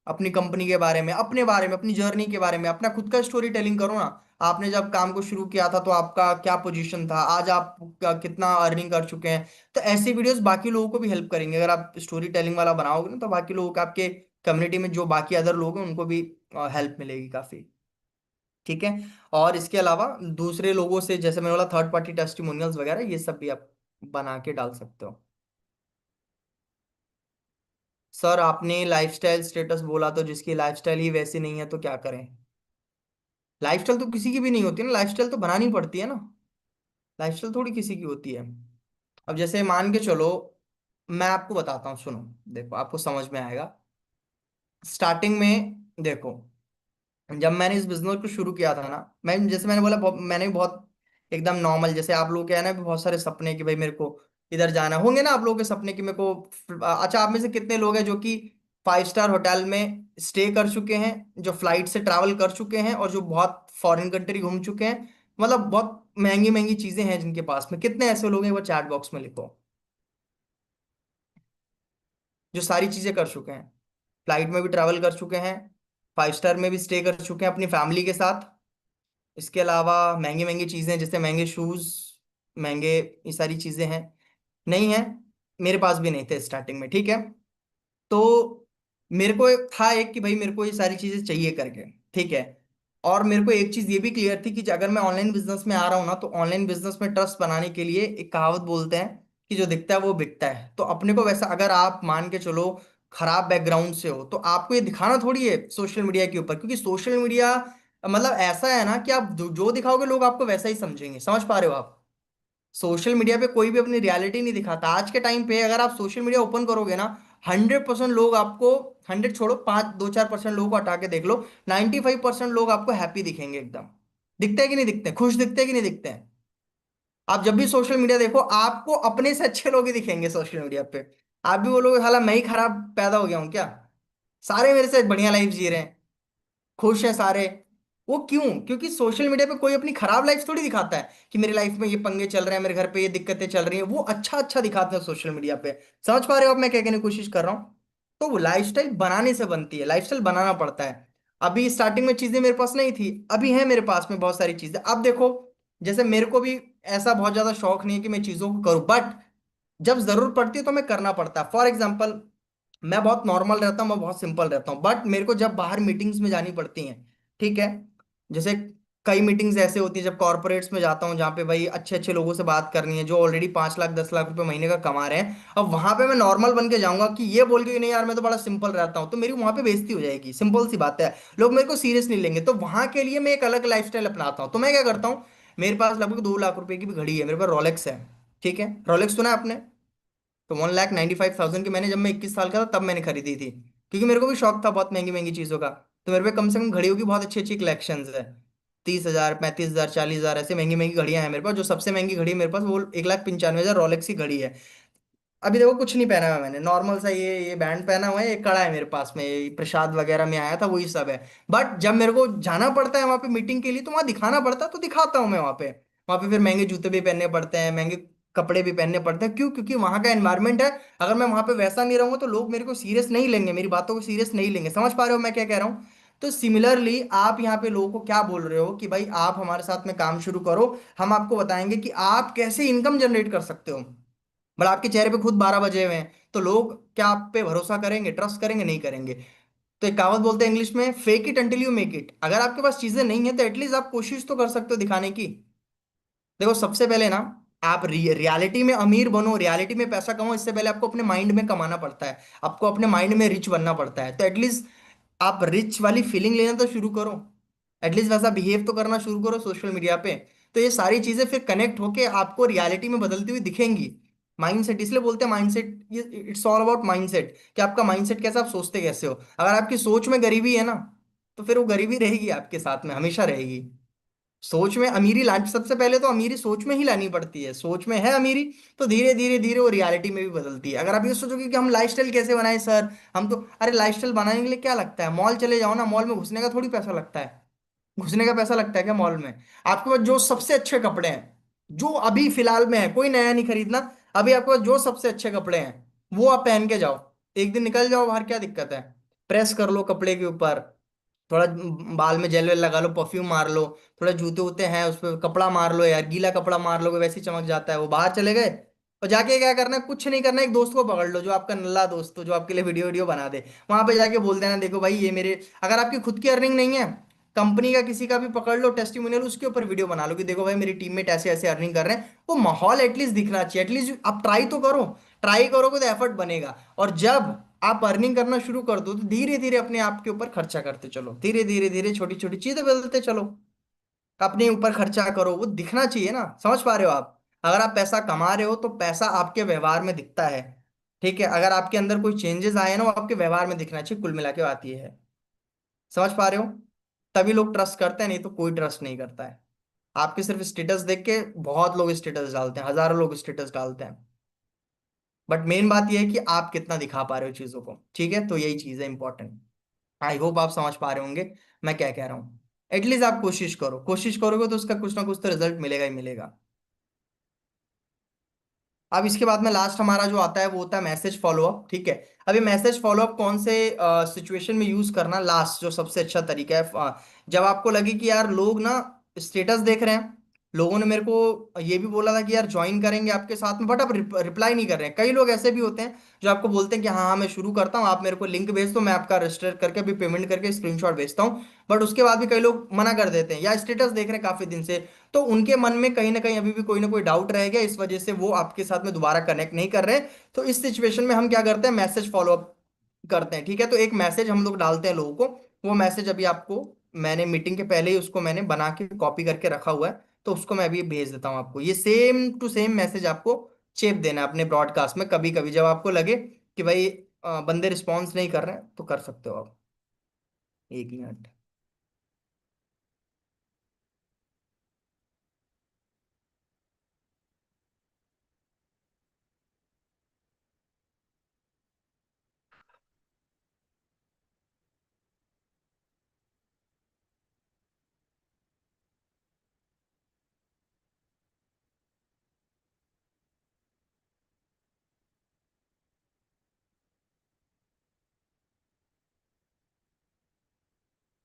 अपनी कंपनी के बारे में, अपने बारे में, अपनी जर्नी के बारे में, अपना खुद का स्टोरी टेलिंग करो ना। आपने जब काम को शुरू किया था तो आपका क्या पोजीशन था, आज आप कितना अर्निंग कर चुके हैं। तो ऐसी वीडियोस बाकी लोगों को भी हेल्प करेंगे। अगर आप स्टोरी टेलिंग वाला बनाओगे ना तो बाकी लोगों को, आपके कम्युनिटी में जो बाकी अदर लोग हैं उनको भी हेल्प मिलेगी काफी। ठीक है? और इसके अलावा दूसरे लोगों से, जैसे मैंने बोला, थर्ड पार्टी टेस्टिमोनियल्स वगैरह, ये सब भी आप बना के डाल सकते हो। सर आपने लाइफस्टाइल स्टेटस बोला, तो जिसकी लाइफस्टाइल ही वैसी नहीं है तो क्या करें? लाइफस्टाइल तो किसी की भी नहीं होती ना, लाइफस्टाइल तो बनानी पड़ती है ना। लाइफस्टाइल थोड़ी किसी की होती है। अब जैसे मान के चलो, मैं आपको बताता हूँ, सुनो। देखो आपको समझ में आएगा। स्टार्टिंग में देखो, जब मैंने इस बिजनेस को शुरू किया था ना, मैं जैसे मैंने बोला मैंने भी बहुत एकदम नॉर्मल, जैसे आप लोग क्या है ना, बहुत सारे सपने कि भाई मेरे को इधर जाना होंगे ना, आप लोगों के सपने कि मेरे को अच्छा, आप में से कितने लोग हैं जो कि 5 स्टार होटल में स्टे कर चुके हैं, जो फ्लाइट से ट्रैवल कर चुके हैं, और जो बहुत फॉरेन कंट्री घूम चुके हैं, मतलब बहुत महंगी महंगी चीजें हैं जिनके पास में, कितने ऐसे लोग हैं वो चैट बॉक्स में लिखो, जो सारी चीजें कर चुके हैं, फ्लाइट में भी ट्रैवल कर चुके हैं, 5 स्टार में भी स्टे कर चुके हैं अपनी फैमिली के साथ। इसके अलावा महंगी महंगी चीजें, जैसे महंगे शूज, महंगे, ये सारी चीजें हैं। नहीं है, मेरे पास भी नहीं थे स्टार्टिंग में। ठीक है? तो मेरे को एक था एक कि भाई मेरे को ये सारी चीजें चाहिए करके। ठीक है? और मेरे को एक चीज ये भी क्लियर थी कि अगर मैं ऑनलाइन बिजनेस में आ रहा हूँ ना, तो ऑनलाइन बिजनेस में ट्रस्ट बनाने के लिए एक कहावत बोलते हैं कि जो दिखता है वो बिकता है। तो अपने को वैसा, अगर आप मान के चलो खराब बैकग्राउंड से हो, तो आपको ये दिखाना थोड़ी है सोशल मीडिया के ऊपर, क्योंकि सोशल मीडिया मतलब ऐसा है ना कि आप जो दिखाओगे लोग आपको वैसा ही समझेंगे। समझ पा रहे हो आप? सोशल मीडिया पे कोई भी अपनी रियलिटी नहीं दिखाता आज के टाइम पे। अगर आप सोशल मीडिया ओपन करोगे ना, 100% लोग आपको, 100 छोड़ो, 5 2 4% लोगों को हटा के देख लो, 95% लोग आपको हैप्पी दिखेंगे एकदम। दिखते हैं कि नहीं दिखते हैं? खुश दिखते हैं कि नहीं दिखते हैं? आप जब भी सोशल मीडिया देखो, आपको अपने से अच्छे लोग ही दिखेंगे सोशल मीडिया पे। आप भी बोलोगे हालांकि मैं ही खराब पैदा हो गया हूँ क्या, सारे मेरे से बढ़िया लाइफ जी रहे हैं, खुश हैं सारे। वो क्यों? क्योंकि सोशल मीडिया पे कोई अपनी खराब लाइफ थोड़ी दिखाता है कि मेरी लाइफ में ये पंगे चल रहे हैं, मेरे घर पे ये दिक्कतें चल रही हैं। वो अच्छा अच्छा दिखाते हैं सोशल मीडिया पे। समझ पा रहे हो आप मैं क्या कहने की कोशिश कर रहा हूँ? तो वो लाइफस्टाइल बनाने से बनती है, लाइफस्टाइल बनाना पड़ता है। अभी स्टार्टिंग में चीजें मेरे पास नहीं थी, अभी है मेरे पास में बहुत सारी चीजें। अब देखो, जैसे मेरे को भी ऐसा बहुत ज्यादा शौक नहीं है कि मैं चीजों को करूं, बट जब जरूरत पड़ती है तो मैं करना पड़ता है। फॉर एग्जाम्पल, मैं बहुत नॉर्मल रहता हूँ, मैं बहुत सिंपल रहता हूँ, बट मेरे को जब बाहर मीटिंग्स में जानी पड़ती हैं, ठीक है, जैसे कई मीटिंग्स ऐसे होती है जब कॉर्पोरेट्स में जाता हूँ जहाँ पे भाई अच्छे अच्छे लोगों से बात करनी है जो ऑलरेडी 5 लाख 10 लाख रुपए महीने का कमा रहे हैं। अब वहां पे मैं नॉर्मल बन के जाऊंगा कि ये बोल के कि नहीं यार मैं तो बड़ा सिंपल रहता हूँ, तो मेरी वहां पे बेइज्जती हो जाएगी। सिंपल सी बात है, लोग मेरे को सीरियस नहीं लेंगे। तो वहां के लिए मैं एक अलग लाइफस्टाइल अपनाता हूँ। तो मैं क्या करता हूँ, मेरे पास लगभग 2 लाख रुपए की भी घड़ी है, मेरे पास रोलेक्स है। ठीक है? रोलेक्स सुना है आपने? तो 1,95,000 की मैंने, जब मैं 21 साल का था तब मैंने खरीदी थी, क्योंकि मेरे को भी शौक था बहुत महंगी महंगी चीज़ों का। तो मेरे पे कम से कम घड़ियों की बहुत अच्छी अच्छी कलेक्शन है। 30,000 35,000 40,000 ऐसे महंगी महंगी घड़ियां हैं मेरे पास। जो सबसे महंगी घड़ी है मेरे पास वो 1,95,000 रोलेक्स की घड़ी है। अभी देखो कुछ नहीं पहना हुआ मैंने, नॉर्मल सा ये बैंड पहना हुआ है, एक कड़ा है मेरे पास में, ये प्रसाद वगैरह में आया था वही सब है। बट जब मेरे को जाना पड़ता है वहां पे मीटिंग के लिए, तो वहां दिखाना पड़ता है, तो दिखाता हूँ मैं वहां पे। वहां पे फिर महंगे जूते भी पहनने पड़ते हैं, महंगे कपड़े भी पहनने पड़ते हैं। क्यों? क्योंकि वहां का एनवायरमेंट है। अगर मैं वहां पे वैसा नहीं रहूंगा तो लोग मेरे को सीरियस नहीं लेंगे, मेरी बातों को सीरियस नहीं लेंगे। समझ पा रहे हो मैं क्या कह रहा हूँ? तो सिमिलरली आप यहाँ पे लोगों को क्या बोल रहे हो कि भाई आप हमारे साथ में काम शुरू करो, हम आपको बताएंगे कि आप कैसे इनकम जनरेट कर सकते हो। बट आपके चेहरे पे खुद 12 बजे हुए हैं, तो लोग क्या आप पे भरोसा करेंगे, ट्रस्ट करेंगे? नहीं करेंगे। तो एक कहावत बोलते हैं इंग्लिश में, fake it until you make it. अगर आपके पास चीजें नहीं है तो एटलीस्ट आप कोशिश तो कर सकते हो दिखाने की। देखो सबसे पहले ना, आप रियलिटी में अमीर बनो, रियलिटी में पैसा कमाओ, इससे पहले आपको अपने माइंड में कमाना पड़ता है, आपको अपने माइंड में रिच बनना पड़ता है। तो एटलीस्ट आप रिच वाली फीलिंग लेना तो शुरू करो, एटलीस्ट वैसा बिहेव तो करना शुरू करो सोशल मीडिया पे। तो ये सारी चीजें फिर कनेक्ट होके आपको रियलिटी में बदलती हुई दिखेंगी। माइंडसेट इसलिए बोलते हैं माइंडसेट, ये इट्स ऑल अबाउट माइंडसेट, कि आपका माइंडसेट कैसा, आप सोचते कैसे हो। अगर आपकी सोच में गरीबी है ना, तो फिर वो गरीबी रहेगी आपके साथ में, हमेशा रहेगी। सोच में अमीरी ला, सबसे पहले तो अमीरी सोच में ही लानी पड़ती है। सोच में है अमीरी, तो धीरे धीरे धीरे वो रियलिटी में भी बदलती है। अगर आप ये सोचोगे कि हम लाइफस्टाइल कैसे बनाए सर, हम तो, अरे लाइफस्टाइल बनाने के लिए क्या लगता है? मॉल चले जाओ ना, मॉल में घुसने का थोड़ी पैसा लगता है। घुसने का पैसा लगता है क्या मॉल में? आपके पास जो सबसे अच्छे कपड़े हैं, जो अभी फिलहाल में है, कोई नया नहीं खरीदना, अभी आपके पास जो सबसे अच्छे कपड़े हैं वो आप पहन के जाओ, एक दिन निकल जाओ बाहर, क्या दिक्कत है? प्रेस कर लो कपड़े के ऊपर, थोड़ा बाल में जेल वेल लगा लो, परफ्यूम मार लो, थोड़ा जूते वूते हैं उस पर कपड़ा मार लो यार, गीला कपड़ा मार लोगे वैसे ही चमक जाता है। वो बाहर चले गए और जाके क्या करना है, कुछ नहीं करना है, एक दोस्त को पकड़ लो जो आपका नल्ला दोस्त हो, जो आपके लिए वीडियो वीडियो बना दे। वहां पे जाके बोल देना, देखो भाई ये मेरे, अगर आपकी खुद की अर्निंग नहीं है, कंपनी का किसी का भी पकड़ लो टेस्टिमोनियल, उसके ऊपर वीडियो बना लो कि देखो भाई मेरी टीममेट ऐसे ऐसे अर्निंग कर रहे हैं। वो माहौल एटलीस्ट दिखना चाहिए, एटलीस्ट आप ट्राई तो करो। ट्राई करोगे तो एफर्ट बनेगा। और जब आप अर्निंग करना शुरू कर दो, तो धीरे धीरे अपने आप के ऊपर खर्चा करते चलो, धीरे धीरे धीरे छोटी छोटी चीजें बदलते चलो, अपने ऊपर खर्चा करो, वो दिखना चाहिए ना। समझ पा रहे हो आप? अगर आप पैसा कमा रहे हो तो पैसा आपके व्यवहार में दिखता है। ठीक है? अगर आपके अंदर कोई चेंजेस आए ना, वो आपके व्यवहार में दिखना चाहिए, कुल मिला के बात ये है। समझ पा रहे हो? तभी लोग ट्रस्ट करते हैं, नहीं तो कोई ट्रस्ट नहीं करता है। आपके सिर्फ स्टेटस देख के बहुत लोग स्टेटस डालते हैं, हजारों लोग स्टेटस डालते हैं। बट मेन बात यह है कि आप कितना दिखा पा रहे हो चीजों को। ठीक है? तो यही चीज है इंपॉर्टेंट। आई होप आप समझ पा रहे होंगे मैं क्या कह रहा हूँ। एटलीस्ट आप कोशिश करो, कोशिश करोगे तो उसका कुछ ना कुछ तो रिजल्ट मिलेगा ही मिलेगा। अब इसके बाद में लास्ट हमारा जो आता है वो होता है मैसेज फॉलोअप। ठीक है? अभी मैसेज फॉलोअप कौन से सिचुएशन में यूज करना, लास्ट जो सबसे अच्छा तरीका है, जब आपको लगे कि यार लोग ना स्टेटस देख रहे हैं, लोगों ने मेरे को ये भी बोला था कि यार ज्वाइन करेंगे आपके साथ में, बट आप रिप्लाई नहीं कर रहे हैं। कई लोग ऐसे भी होते हैं जो आपको बोलते हैं कि हाँ हाँ मैं शुरू करता हूँ, आप मेरे को लिंक भेज दो, मैं आपका रजिस्टर करके अभी पेमेंट करके स्क्रीनशॉट भेजता हूँ। बट उसके बाद भी कई लोग मना कर देते हैं, या स्टेटस देख रहे हैं काफी दिन से, तो उनके मन में कहीं ना कहीं अभी भी कोई ना कोई डाउट रह गया, इस वजह से वो आपके साथ में दोबारा कनेक्ट नहीं कर रहे। तो इस सिचुएशन में हम क्या करते हैं, मैसेज फॉलोअप करते हैं। ठीक है? तो एक मैसेज हम लोग डालते हैं लोगों को, वो मैसेज अभी आपको, मैंने मीटिंग के पहले ही उसको मैंने बना के कॉपी करके रखा हुआ है, तो उसको मैं अभी भेज देता हूँ आपको। ये सेम टू सेम मैसेज आपको चेप देना है अपने ब्रॉडकास्ट में। कभी कभी जब आपको लगे कि भाई बंदे रिस्पॉन्स नहीं कर रहे हैं, तो कर सकते हो आप। एक मिनट।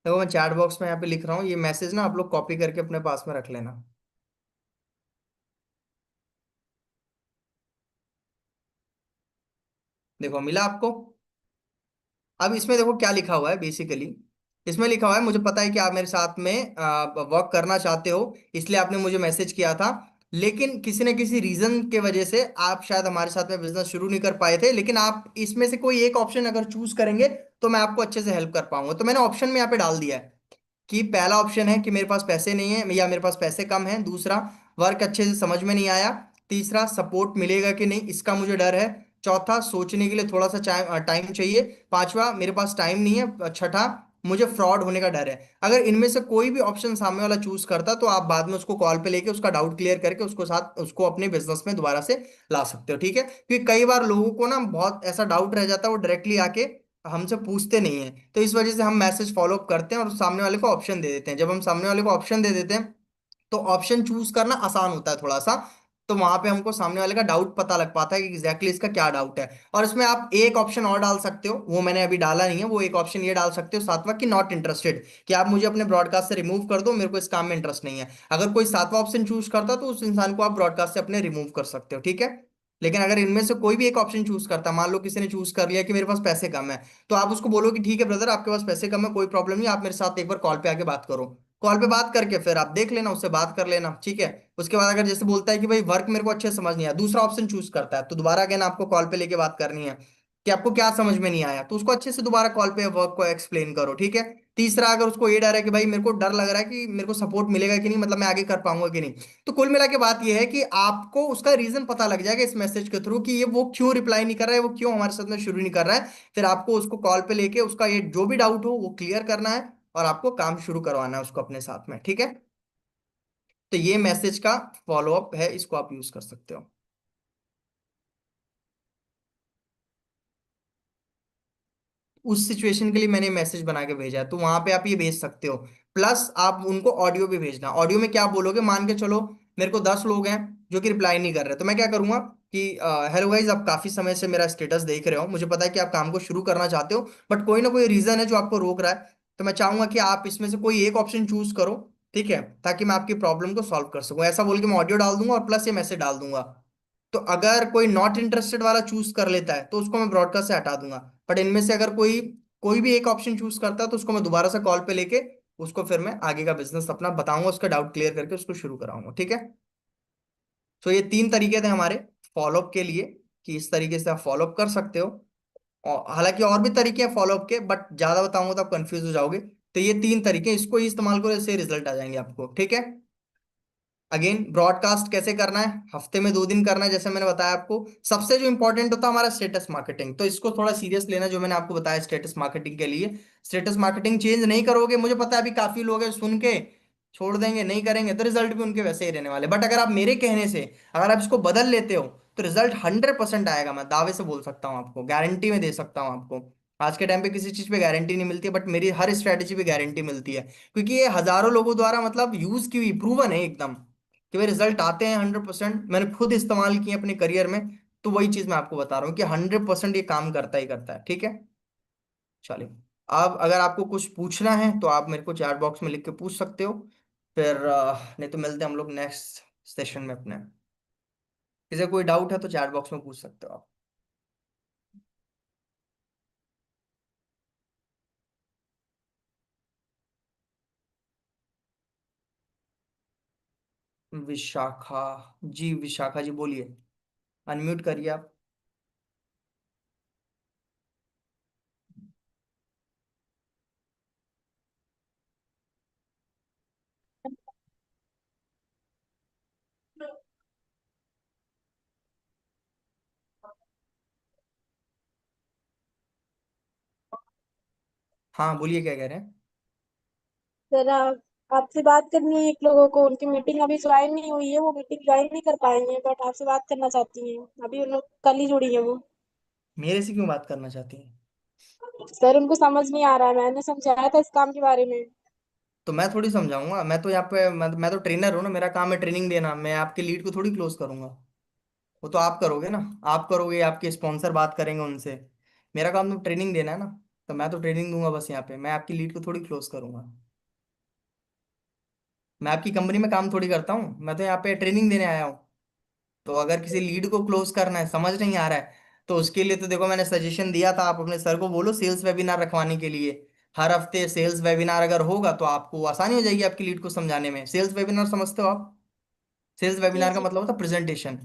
देखो मैं चैट बॉक्स में यहाँ पे लिख रहा हूँ, ये मैसेज ना आप लोग कॉपी करके अपने पास में रख लेना। देखो मिला आपको? अब इसमें देखो क्या लिखा हुआ है बेसिकली। इसमें लिखा हुआ है, मुझे पता है कि आप मेरे साथ में वर्क करना चाहते हो, इसलिए आपने मुझे मैसेज किया था, लेकिन किसी न किसी रीजन के वजह से आप शायद हमारे साथ में बिजनेस शुरू नहीं कर पाए थे, लेकिन आप इसमें से कोई एक ऑप्शन अगर चूज करेंगे तो मैं आपको अच्छे से हेल्प कर पाऊंगा। तो मैंने ऑप्शन में यहाँ पे डाल दिया है कि पहला ऑप्शन है कि मेरे पास पैसे नहीं है, या मेरे पास पैसे कम हैं। दूसरा, वर्क अच्छे से समझ में नहीं आया। तीसरा, सपोर्ट मिलेगा कि नहीं इसका मुझे डर है। चौथा, सोचने के लिए थोड़ा सा टाइम चाहिए। पांचवा, मेरे पास टाइम नहीं है। छठा, मुझे फ्रॉड होने का डर है। अगर इनमें से कोई भी ऑप्शन सामने वाला चूज करता तो आप बाद में उसको कॉल पे लेके उसका डाउट क्लियर करके उसको अपने बिजनेस में दोबारा से ला सकते हो, ठीक है? क्योंकि कई बार लोगों को ना बहुत ऐसा डाउट रह जाता है, वो डायरेक्टली आके हमसे पूछते नहीं है, तो इस वजह से हम मैसेज फॉलो अप करते हैं और सामने वाले को ऑप्शन दे देते हैं। जब हम सामने वाले को ऑप्शन दे देते हैं तो ऑप्शन चूज करना आसान होता है थोड़ा सा। तो वहां पे हमको सामने वाले का डाउट पता लग पाता है कि एग्जैक्टली इसका क्या डाउट है। और इसमें आप एक ऑप्शन और डाल सकते हो, वो मैंने अभी डाला नहीं है, वो एक ऑप्शन ये डाल सकते हो सातवां कि नॉट इंटरेस्टेड, कि आप मुझे अपने ब्रॉडकास्ट से रिमूव कर दो, मेरे को इस काम में इंटरेस्ट नहीं है। अगर कोई सातवां ऑप्शन चूज करता तो उस इंसान को आप ब्रॉडकास्ट से अपने रिमूव कर सकते हो, ठीक है? लेकिन अगर इनमें से कोई भी एक ऑप्शन चूज करता, मान लो किसी ने चूज कर लिया कि मेरे पास पैसे कम है, तो आप उसको बोलो कि ठीक है ब्रदर, आपके पास पैसे कम है, कोई प्रॉब्लम नहीं, आप मेरे साथ एक बार कॉल पे आके बात करो। कॉल पे बात करके फिर आप देख लेना, उससे बात कर लेना, ठीक है? उसके बाद अगर जैसे बोलता है कि भाई वर्क मेरे को अच्छे से समझ नहीं आया, दूसरा ऑप्शन चूज करता है, तो दोबारा अगेन आपको कॉल पे लेके बात करनी है कि आपको क्या समझ में नहीं आया, तो उसको अच्छे से दोबारा कॉल पे वर्क को एक्सप्लेन करो, ठीक है? तीसरा, अगर उसको ये डर है कि भाई मेरे को डर लग रहा है कि मेरे को सपोर्ट मिलेगा कि नहीं, मतलब मैं आगे कर पाऊंगा कि नहीं, तो कुल मिला के बात ये है कि आपको उसका रीजन पता लग जाएगा इस मैसेज के थ्रू कि ये वो क्यों रिप्लाई नहीं कर रहा है, वो क्यों हमारे साथ में शुरू नहीं कर रहा है। फिर आपको उसको कॉल पे लेके उसका ये जो भी डाउट हो वो क्लियर करना है और आपको काम शुरू करवाना है उसको अपने साथ में, ठीक है? तो ये मैसेज का फॉलो अप है, इसको आप यूज कर सकते हो। उस सिचुएशन के लिए मैंने मैसेज बना के भेजा है, तो वहां पे आप ये भेज सकते हो। प्लस आप उनको ऑडियो भी भेजना। ऑडियो में क्या बोलोगे, मान के चलो मेरे को 10 लोग हैं जो कि रिप्लाई नहीं कर रहे, तो मैं क्या करूंगा कि हेलो गाइज, आप काफी समय से मेरा स्टेटस देख रहे हो, मुझे पता है कि आप काम को शुरू करना चाहते हो, बट कोई ना कोई रीजन है जो आपको रोक रहा है, तो मैं चाहूंगा कि आप इसमें से कोई एक ऑप्शन चूज करो, ठीक है? ताकि मैं आपकी प्रॉब्लम को सॉल्व कर सकूं, ऐसा बोल के मैं ऑडियो डाल दूंगा और प्लस ये मैसेज डाल दूंगा। तो अगर कोई नॉट इंटरेस्टेड वाला चूज कर लेता है तो उसको मैं ब्रॉडकास्ट से हटा दूंगा। बट इनमें से अगर कोई कोई भी एक ऑप्शन चूज करता है तो उसको मैं दोबारा से कॉल पे लेके उसको फिर मैं आगे का बिजनेस अपना बताऊंगा, उसका डाउट क्लियर करके उसको शुरू कराऊंगा, ठीक है? तो ये 3 तरीके थे हमारे फॉलोअप के लिए, कि इस तरीके से आप फॉलोअप कर सकते हो। और हालांकि और भी तरीके हैं फॉलोअप के, बट ज्यादा बताऊंगा तो आप कंफ्यूज हो जाओगे। तो ये 3 तरीके, इसको ही इस्तेमाल करो, इससे रिजल्ट आ जाएंगे आपको, ठीक है? अगेन, ब्रॉडकास्ट कैसे करना है, हफ्ते में 2 दिन करना है, जैसे मैंने बताया आपको। सबसे जो इंपॉर्टेंट होता है हमारा स्टेटस मार्केटिंग, तो इसको थोड़ा सीरियस लेना, जो मैंने आपको बताया स्टेटस मार्केटिंग के लिए। स्टेटस मार्केटिंग चेंज नहीं करोगे, मुझे पता है अभी काफी लोग हैं सुन के छोड़ देंगे, नहीं करेंगे, तो रिजल्ट भी उनके वैसे ही रहने वाले। बट अगर आप मेरे कहने से अगर आप इसको बदल लेते हो तो रिजल्ट 100% आएगा, मैं दावे से बोल सकता हूँ, आपको गारंटी में दे सकता हूँ आपको। आज के टाइम पे किसी चीज पे गारंटी नहीं मिलती है, बट मेरी हर स्ट्रेटेजी पे गारंटी मिलती है, क्योंकि ये हजारों लोगों द्वारा मतलब यूज की हुई प्रूवन है एकदम, कि भाई रिजल्ट आते हैं 100%, मैंने खुद इस्तेमाल किए अपने करियर में। तो वही चीज मैं आपको बता रहा हूँ कि 100% ये काम करता ही करता है, ठीक है? चलिए, अब अगर आपको कुछ पूछना है तो आप मेरे को चैट बॉक्स में लिख के पूछ सकते हो। फिर नहीं तो मिलते हैं हम लोग नेक्स्ट सेशन में अपने। किसी को कोई डाउट है तो चैट बॉक्स में पूछ सकते हो आप। विशाखा जी, विशाखा जी बोलिए, अनम्यूट करिए आप। हाँ बोलिए, क्या कह रहे हैं? सर आपसे बात करनी है एक लोगों को, उनकी मीटिंग अभी ज्वाइन नहीं हुई है, वो मीटिंग ज्वाइन नहीं कर पाएंगे, बट आपसे बात करना चाहती हैं। अभी उन लोग कल ही जुड़ी है वो। मेरे से क्यों बात करना चाहती हैं? सर उनको समझ नहीं आ रहा है, मैंने समझाया था इस काम के बारे में। तो मैं थोड़ी समझाऊंगा, मैं तो यहाँ पे मैं तो ट्रेनर हूँ ना, मेरा काम है ट्रेनिंग देना, मैं आपके लीड को थोड़ी क्लोज करूंगा। वो तो आप करोगे ना, आप करोगे, आपके स्पॉन्सर बात करेंगे उनसे। मेरा काम तो ट्रेनिंग देना है ना, तो मैं तो ट्रेनिंग दूंगा बस, यहाँ पे मैं आपकी लीड को थोड़ी क्लोज करूंगा। मैं आपकी कंपनी में काम थोड़ी करता हूँ, मैं तो यहाँ पे ट्रेनिंग देने आया हूँ। तो अगर किसी लीड को क्लोज करना है, समझ नहीं आ रहा है, तो उसके लिए तो देखो मैंने सजेशन दिया था, आप अपने सर को बोलो सेल्स वेबिनार रखवाने के लिए। हर हफ्ते सेल्स वेबिनार अगर होगा तो आपको आसानी हो जाएगी आपकी लीड को समझाने में। सेल्स वेबिनार समझते हो आप? सेल्स जी वेबिनार का जी। मतलब होता है प्रेजेंटेशन,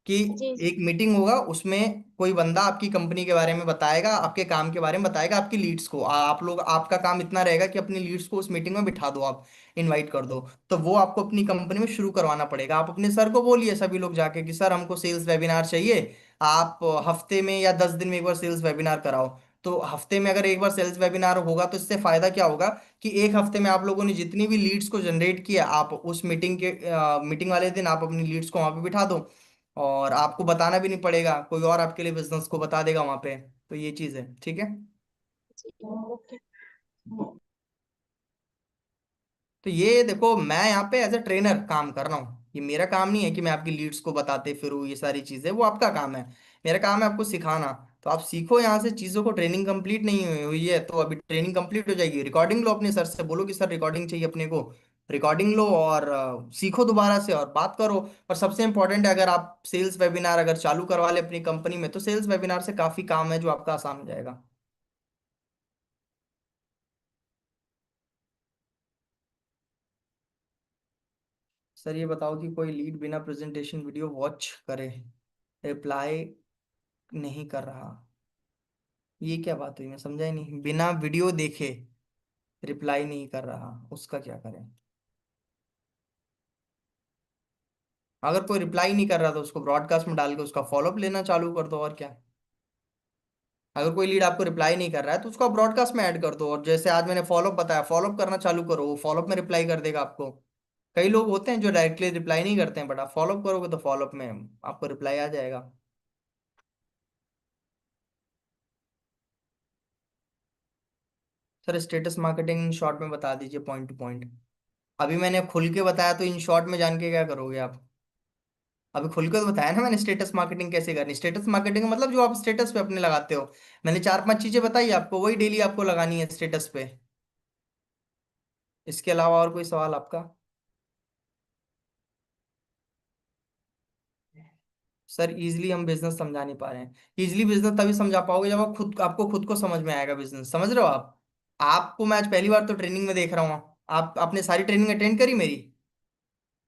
कि जी जी। एक मीटिंग होगा, उसमें कोई बंदा आपकी कंपनी के बारे में बताएगा, आपके काम के बारे में बताएगा, आपकी लीड्स को, आप लोग, आपका काम इतना रहेगा कि अपनी लीड्स को उस मीटिंग में बिठा दो, आप इनवाइट कर दो। तो वो आपको अपनी कंपनी में शुरू करवाना पड़ेगा। आप अपने सर को बोलिए, सभी लोग जाके, कि सर हमको सेल्स वेबिनार चाहिए, आप हफ्ते में या 10 दिन में एक बार सेल्स वेबिनार कराओ। तो हफ्ते में अगर एक बार सेल्स वेबिनार होगा तो इससे फायदा क्या होगा कि एक हफ्ते में आप लोगों ने जितनी भी लीड्स को जनरेट किया, आप उस मीटिंग वाले दिन आप अपनी लीड्स को वहां पे बिठा दो, और आपको बताना भी नहीं पड़ेगा, कोई और आपके लिए बिजनेस को बता देगा वहां पे। तो ये चीज है, ठीक है। ओके। तो ये देखो, मैं यहाँ पे एज ए ट्रेनर काम कर रहा हूँ, ये मेरा काम नहीं है कि मैं आपकी लीड्स को बताते फिरूँ, ये सारी चीजें वो आपका काम है। मेरा काम है आपको सिखाना। तो आप सीखो यहाँ से चीजों को, ट्रेनिंग कंप्लीट नहीं हुई हुई है तो अभी ट्रेनिंग कंप्लीट हो जाएगी, रिकॉर्डिंग लो अपने सर से, बोलो कि सर रिकॉर्डिंग चाहिए अपने को, रिकॉर्डिंग लो और सीखो दोबारा से और बात करो। और सबसे इंपॉर्टेंट है, अगर आप सेल्स वेबिनार अगर चालू करवा ले अपनी कंपनी में, तो सेल्स वेबिनार से काफी काम है जो आपका आसान हो जाएगा। सर ये बताओ कि कोई लीड बिना प्रेजेंटेशन वीडियो वॉच करे रिप्लाई नहीं कर रहा, ये क्या बात हुई, मैं समझा ही नहीं, बिना वीडियो देखे रिप्लाई नहीं कर रहा, उसका क्या करें? अगर कोई रिप्लाई नहीं कर रहा तो उसको ब्रॉडकास्ट में डाल के उसका फॉलोअप लेना चालू कर दो, और क्या। अगर कोई लीड आपको रिप्लाई नहीं कर रहा है तो उसको आप ब्रॉडकास्ट में ऐड कर दो, और जैसे आज मैंने फॉलोअप बताया, फॉलोअप करना चालू करो, वो फॉलोअप में रिप्लाई कर देगा आपको। कई लोग होते हैं जो डायरेक्टली रिप्लाई नहीं करते हैं, बट आप फॉलोअप करोगे तो फॉलोअप में आपको रिप्लाई आ जाएगा। Sir status marketing in short में बता दीजिए, पॉइंट टू पॉइंट। अभी मैंने खुल के बताया तो इन शॉर्ट में जान के क्या करोगे आप? अभी खुल के तो बताया ना मैंने, स्टेटस मार्केटिंग कैसे करनी। स्टेटस मार्केटिंग मतलब जो आप स्टेटस पे अपने लगाते हो, मैंने चार पांच चीजें बताई आपको, वही डेली आपको लगानी है स्टेटस पे। इसके अलावा और कोई सवाल आपका? सर इजीली हम बिजनेस समझा नहीं पा रहे हैं। इजीली बिजनेस तभी समझा पाओगे जब आपको खुद को समझ में आएगा बिजनेस, समझ रहे हो आप? आपको मैं आज पहली बार तो ट्रेनिंग में देख रहा हूँ। आप आपने सारी ट्रेनिंग अटेंड करी मेरी?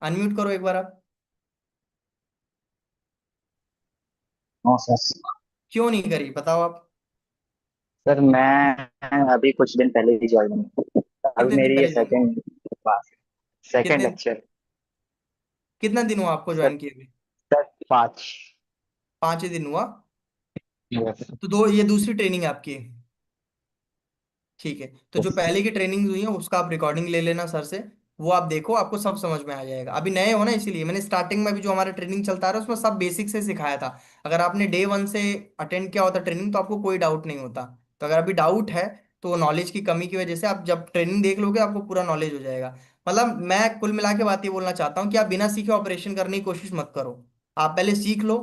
अनम्यूट करो एक बार आप। No sir. क्यों नहीं करी बताओ आप? सर मैं अभी कुछ दिन पहले ही ज्वाइन हूँ। अभी कितने दिन मेरी ये पहले ज्वाइन? सेकंड क्लास, सेकंड कितने लेक्चर। कितना दिन हुआ आपको सर ज्वाइन किए हुए? सर 5। 5 ही दिन हुआ? यस। तो दो, ये दूसरी ट्रेनिंग है आपकी। ठीक है, तो जो पहले की ट्रेनिंग हुई है उसका आप रिकॉर्डिंग ले लेना सर से, वो आप देखो, आपको सब समझ में आ जाएगा। अभी नए हो ना, इसीलिए मैंने स्टार्टिंग में भी जो हमारा ट्रेनिंग चलता रहा उसमें सब बेसिक से सिखाया था। अगर आपने डे वन से अटेंड किया होता ट्रेनिंग तो आपको कोई डाउट नहीं होता। तो अगर अभी डाउट है तो नॉलेज की कमी की वजह से, आप जब ट्रेनिंग देख लोगे आपको पूरा नॉलेज हो जाएगा। मतलब मैं कुल मिला के बात ये बोलना चाहता हूँ कि आप बिना सीखे ऑपरेशन करने की कोशिश मत करो। आप पहले सीख लो,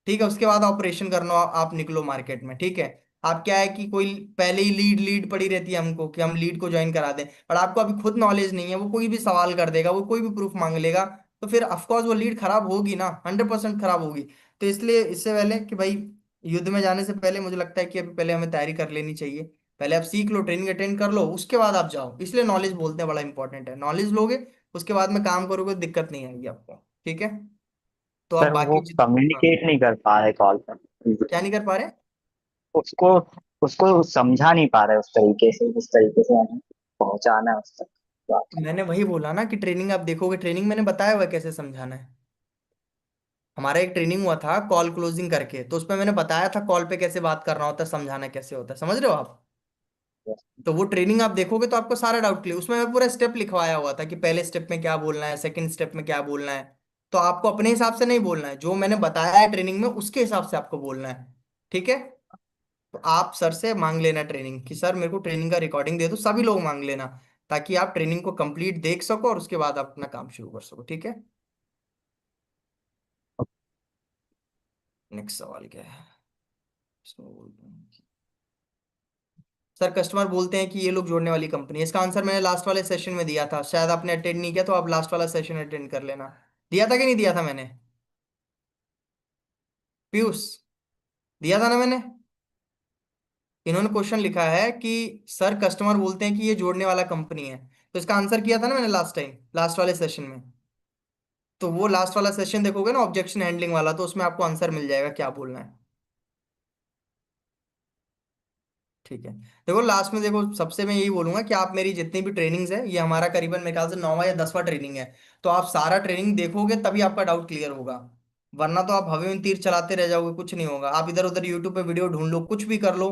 ठीक है, उसके बाद ऑपरेशन करना, आप निकलो मार्केट में, ठीक है। आप क्या है कि कोई पहले ही लीड लीड पड़ी रहती है हमको कि हम लीड को ज्वाइन करा दें, पर आपको अभी खुद नॉलेज नहीं है, वो कोई भी सवाल कर देगा, वो कोई भी प्रूफ मांग लेगा, तो फिर ऑफकोर्स वो लीड खराब होगी ना, 100% खराब होगी। तो इसलिए इससे पहले कि भाई, युद्ध में जाने से पहले मुझे लगता है कि अभी पहले हमें तैयारी कर लेनी चाहिए। पहले आप सीख लो, ट्रेनिंग अटेंड कर लो, उसके बाद आप जाओ, इसलिए नॉलेज बोलते हैं, बड़ा इंपॉर्टेंट है। नॉलेज लोगे, उसके बाद में काम करोगे, दिक्कत नहीं आएगी आपको, ठीक है। तो आप सर वो बाकी हाँ, कम्युनिकेट नहीं कर पा रहे कॉल पर। क्या नहीं कर पा रहे? उसको उसको समझा नहीं पा रहे उस तरीके से, जिस तरीके से हमें पहुंचाना है उस तक बात। मैंने वही बोला ना कि ट्रेनिंग आप देखोगे, ट्रेनिंग मैंने बताया हुआ है कैसे समझाना है। हमारा एक ट्रेनिंग हुआ था कॉल क्लोजिंग करके, तो उसमें मैंने बताया था कॉल पे कैसे बात करना होता है, समझाना कैसे होता है, समझ रहे हो आप? तो वो ट्रेनिंग आप देखोगे तो आपको सारा डाउट क्लियर, उसमें मैं पूरा स्टेप लिखवाया हुआ था कि पहले स्टेप में क्या बोलना है, सेकंड स्टेप में क्या बोलना है। तो आपको अपने हिसाब से नहीं बोलना है, जो मैंने बताया है ट्रेनिंग में उसके हिसाब से आपको बोलना है, ठीक है। तो आप सर से मांग लेना ट्रेनिंग कि सर मेरे को ट्रेनिंग का रिकॉर्डिंग दे दो, सभी लोग मांग लेना, ताकि आप ट्रेनिंग को कंप्लीट देख सको और उसके बाद आप अपना काम शुरू कर सको, ठीक है। नेक्स्ट सवाल क्या है? इसमें बोलते हैं, सर कस्टमर बोलते हैं कि ये लोग जोड़ने वाली कंपनी है। इसका आंसर मैंने लास्ट वाले सेशन में दिया था, शायद आपने अटेंड नहीं किया, तो आप लास्ट वाला सेशन अटेंड कर लेना। दिया था कि नहीं दिया था मैंने? पीयूष, दिया था ना मैंने? इन्होंने क्वेश्चन लिखा है कि सर कस्टमर बोलते हैं कि ये जोड़ने वाला कंपनी है, तो इसका आंसर किया था ना मैंने लास्ट टाइम, लास्ट वाले सेशन में। तो वो लास्ट वाला सेशन देखोगे ना, ऑब्जेक्शन हैंडलिंग वाला, तो उसमें आपको आंसर मिल जाएगा क्या बोलना है, ठीक है। देखो लास्ट में, देखो सबसे मैं यही बोलूंगा कि आप मेरी जितनी भी ट्रेनिंग्स है, ये हमारा करीबन मेरे ख्याल से 9वां या 10वां ट्रेनिंग है, तो आप सारा ट्रेनिंग देखोगे तभी आपका डाउट क्लियर होगा। वरना तो आप हवा में तीर चलाते रह जाओगे, कुछ नहीं होगा। आप इधर उधर यूट्यूब पे वीडियो ढूंढ लो, कुछ भी कर लो,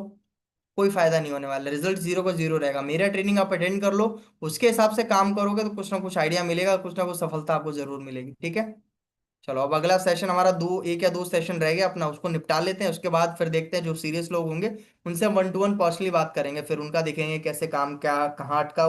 कोई फायदा नहीं होने वाला, रिजल्ट जीरो का जीरो रहेगा। मेरा ट्रेनिंग आप अटेंड कर लो, उसके हिसाब से काम करोगे तो कुछ ना कुछ आइडिया मिलेगा, कुछ ना कुछ सफलता आपको जरूर मिलेगी। ठीक है, चलो अब अगला सेशन हमारा दो, एक या दो सेशन रह गया अपना, उसको निपटा लेते हैं। उसके बाद फिर देखते हैं जो सीरियस लोग होंगे उनसे 1 to 1 पर्सनली बात करेंगे, फिर उनका देखेंगे कैसे काम क्या कहाँ अटका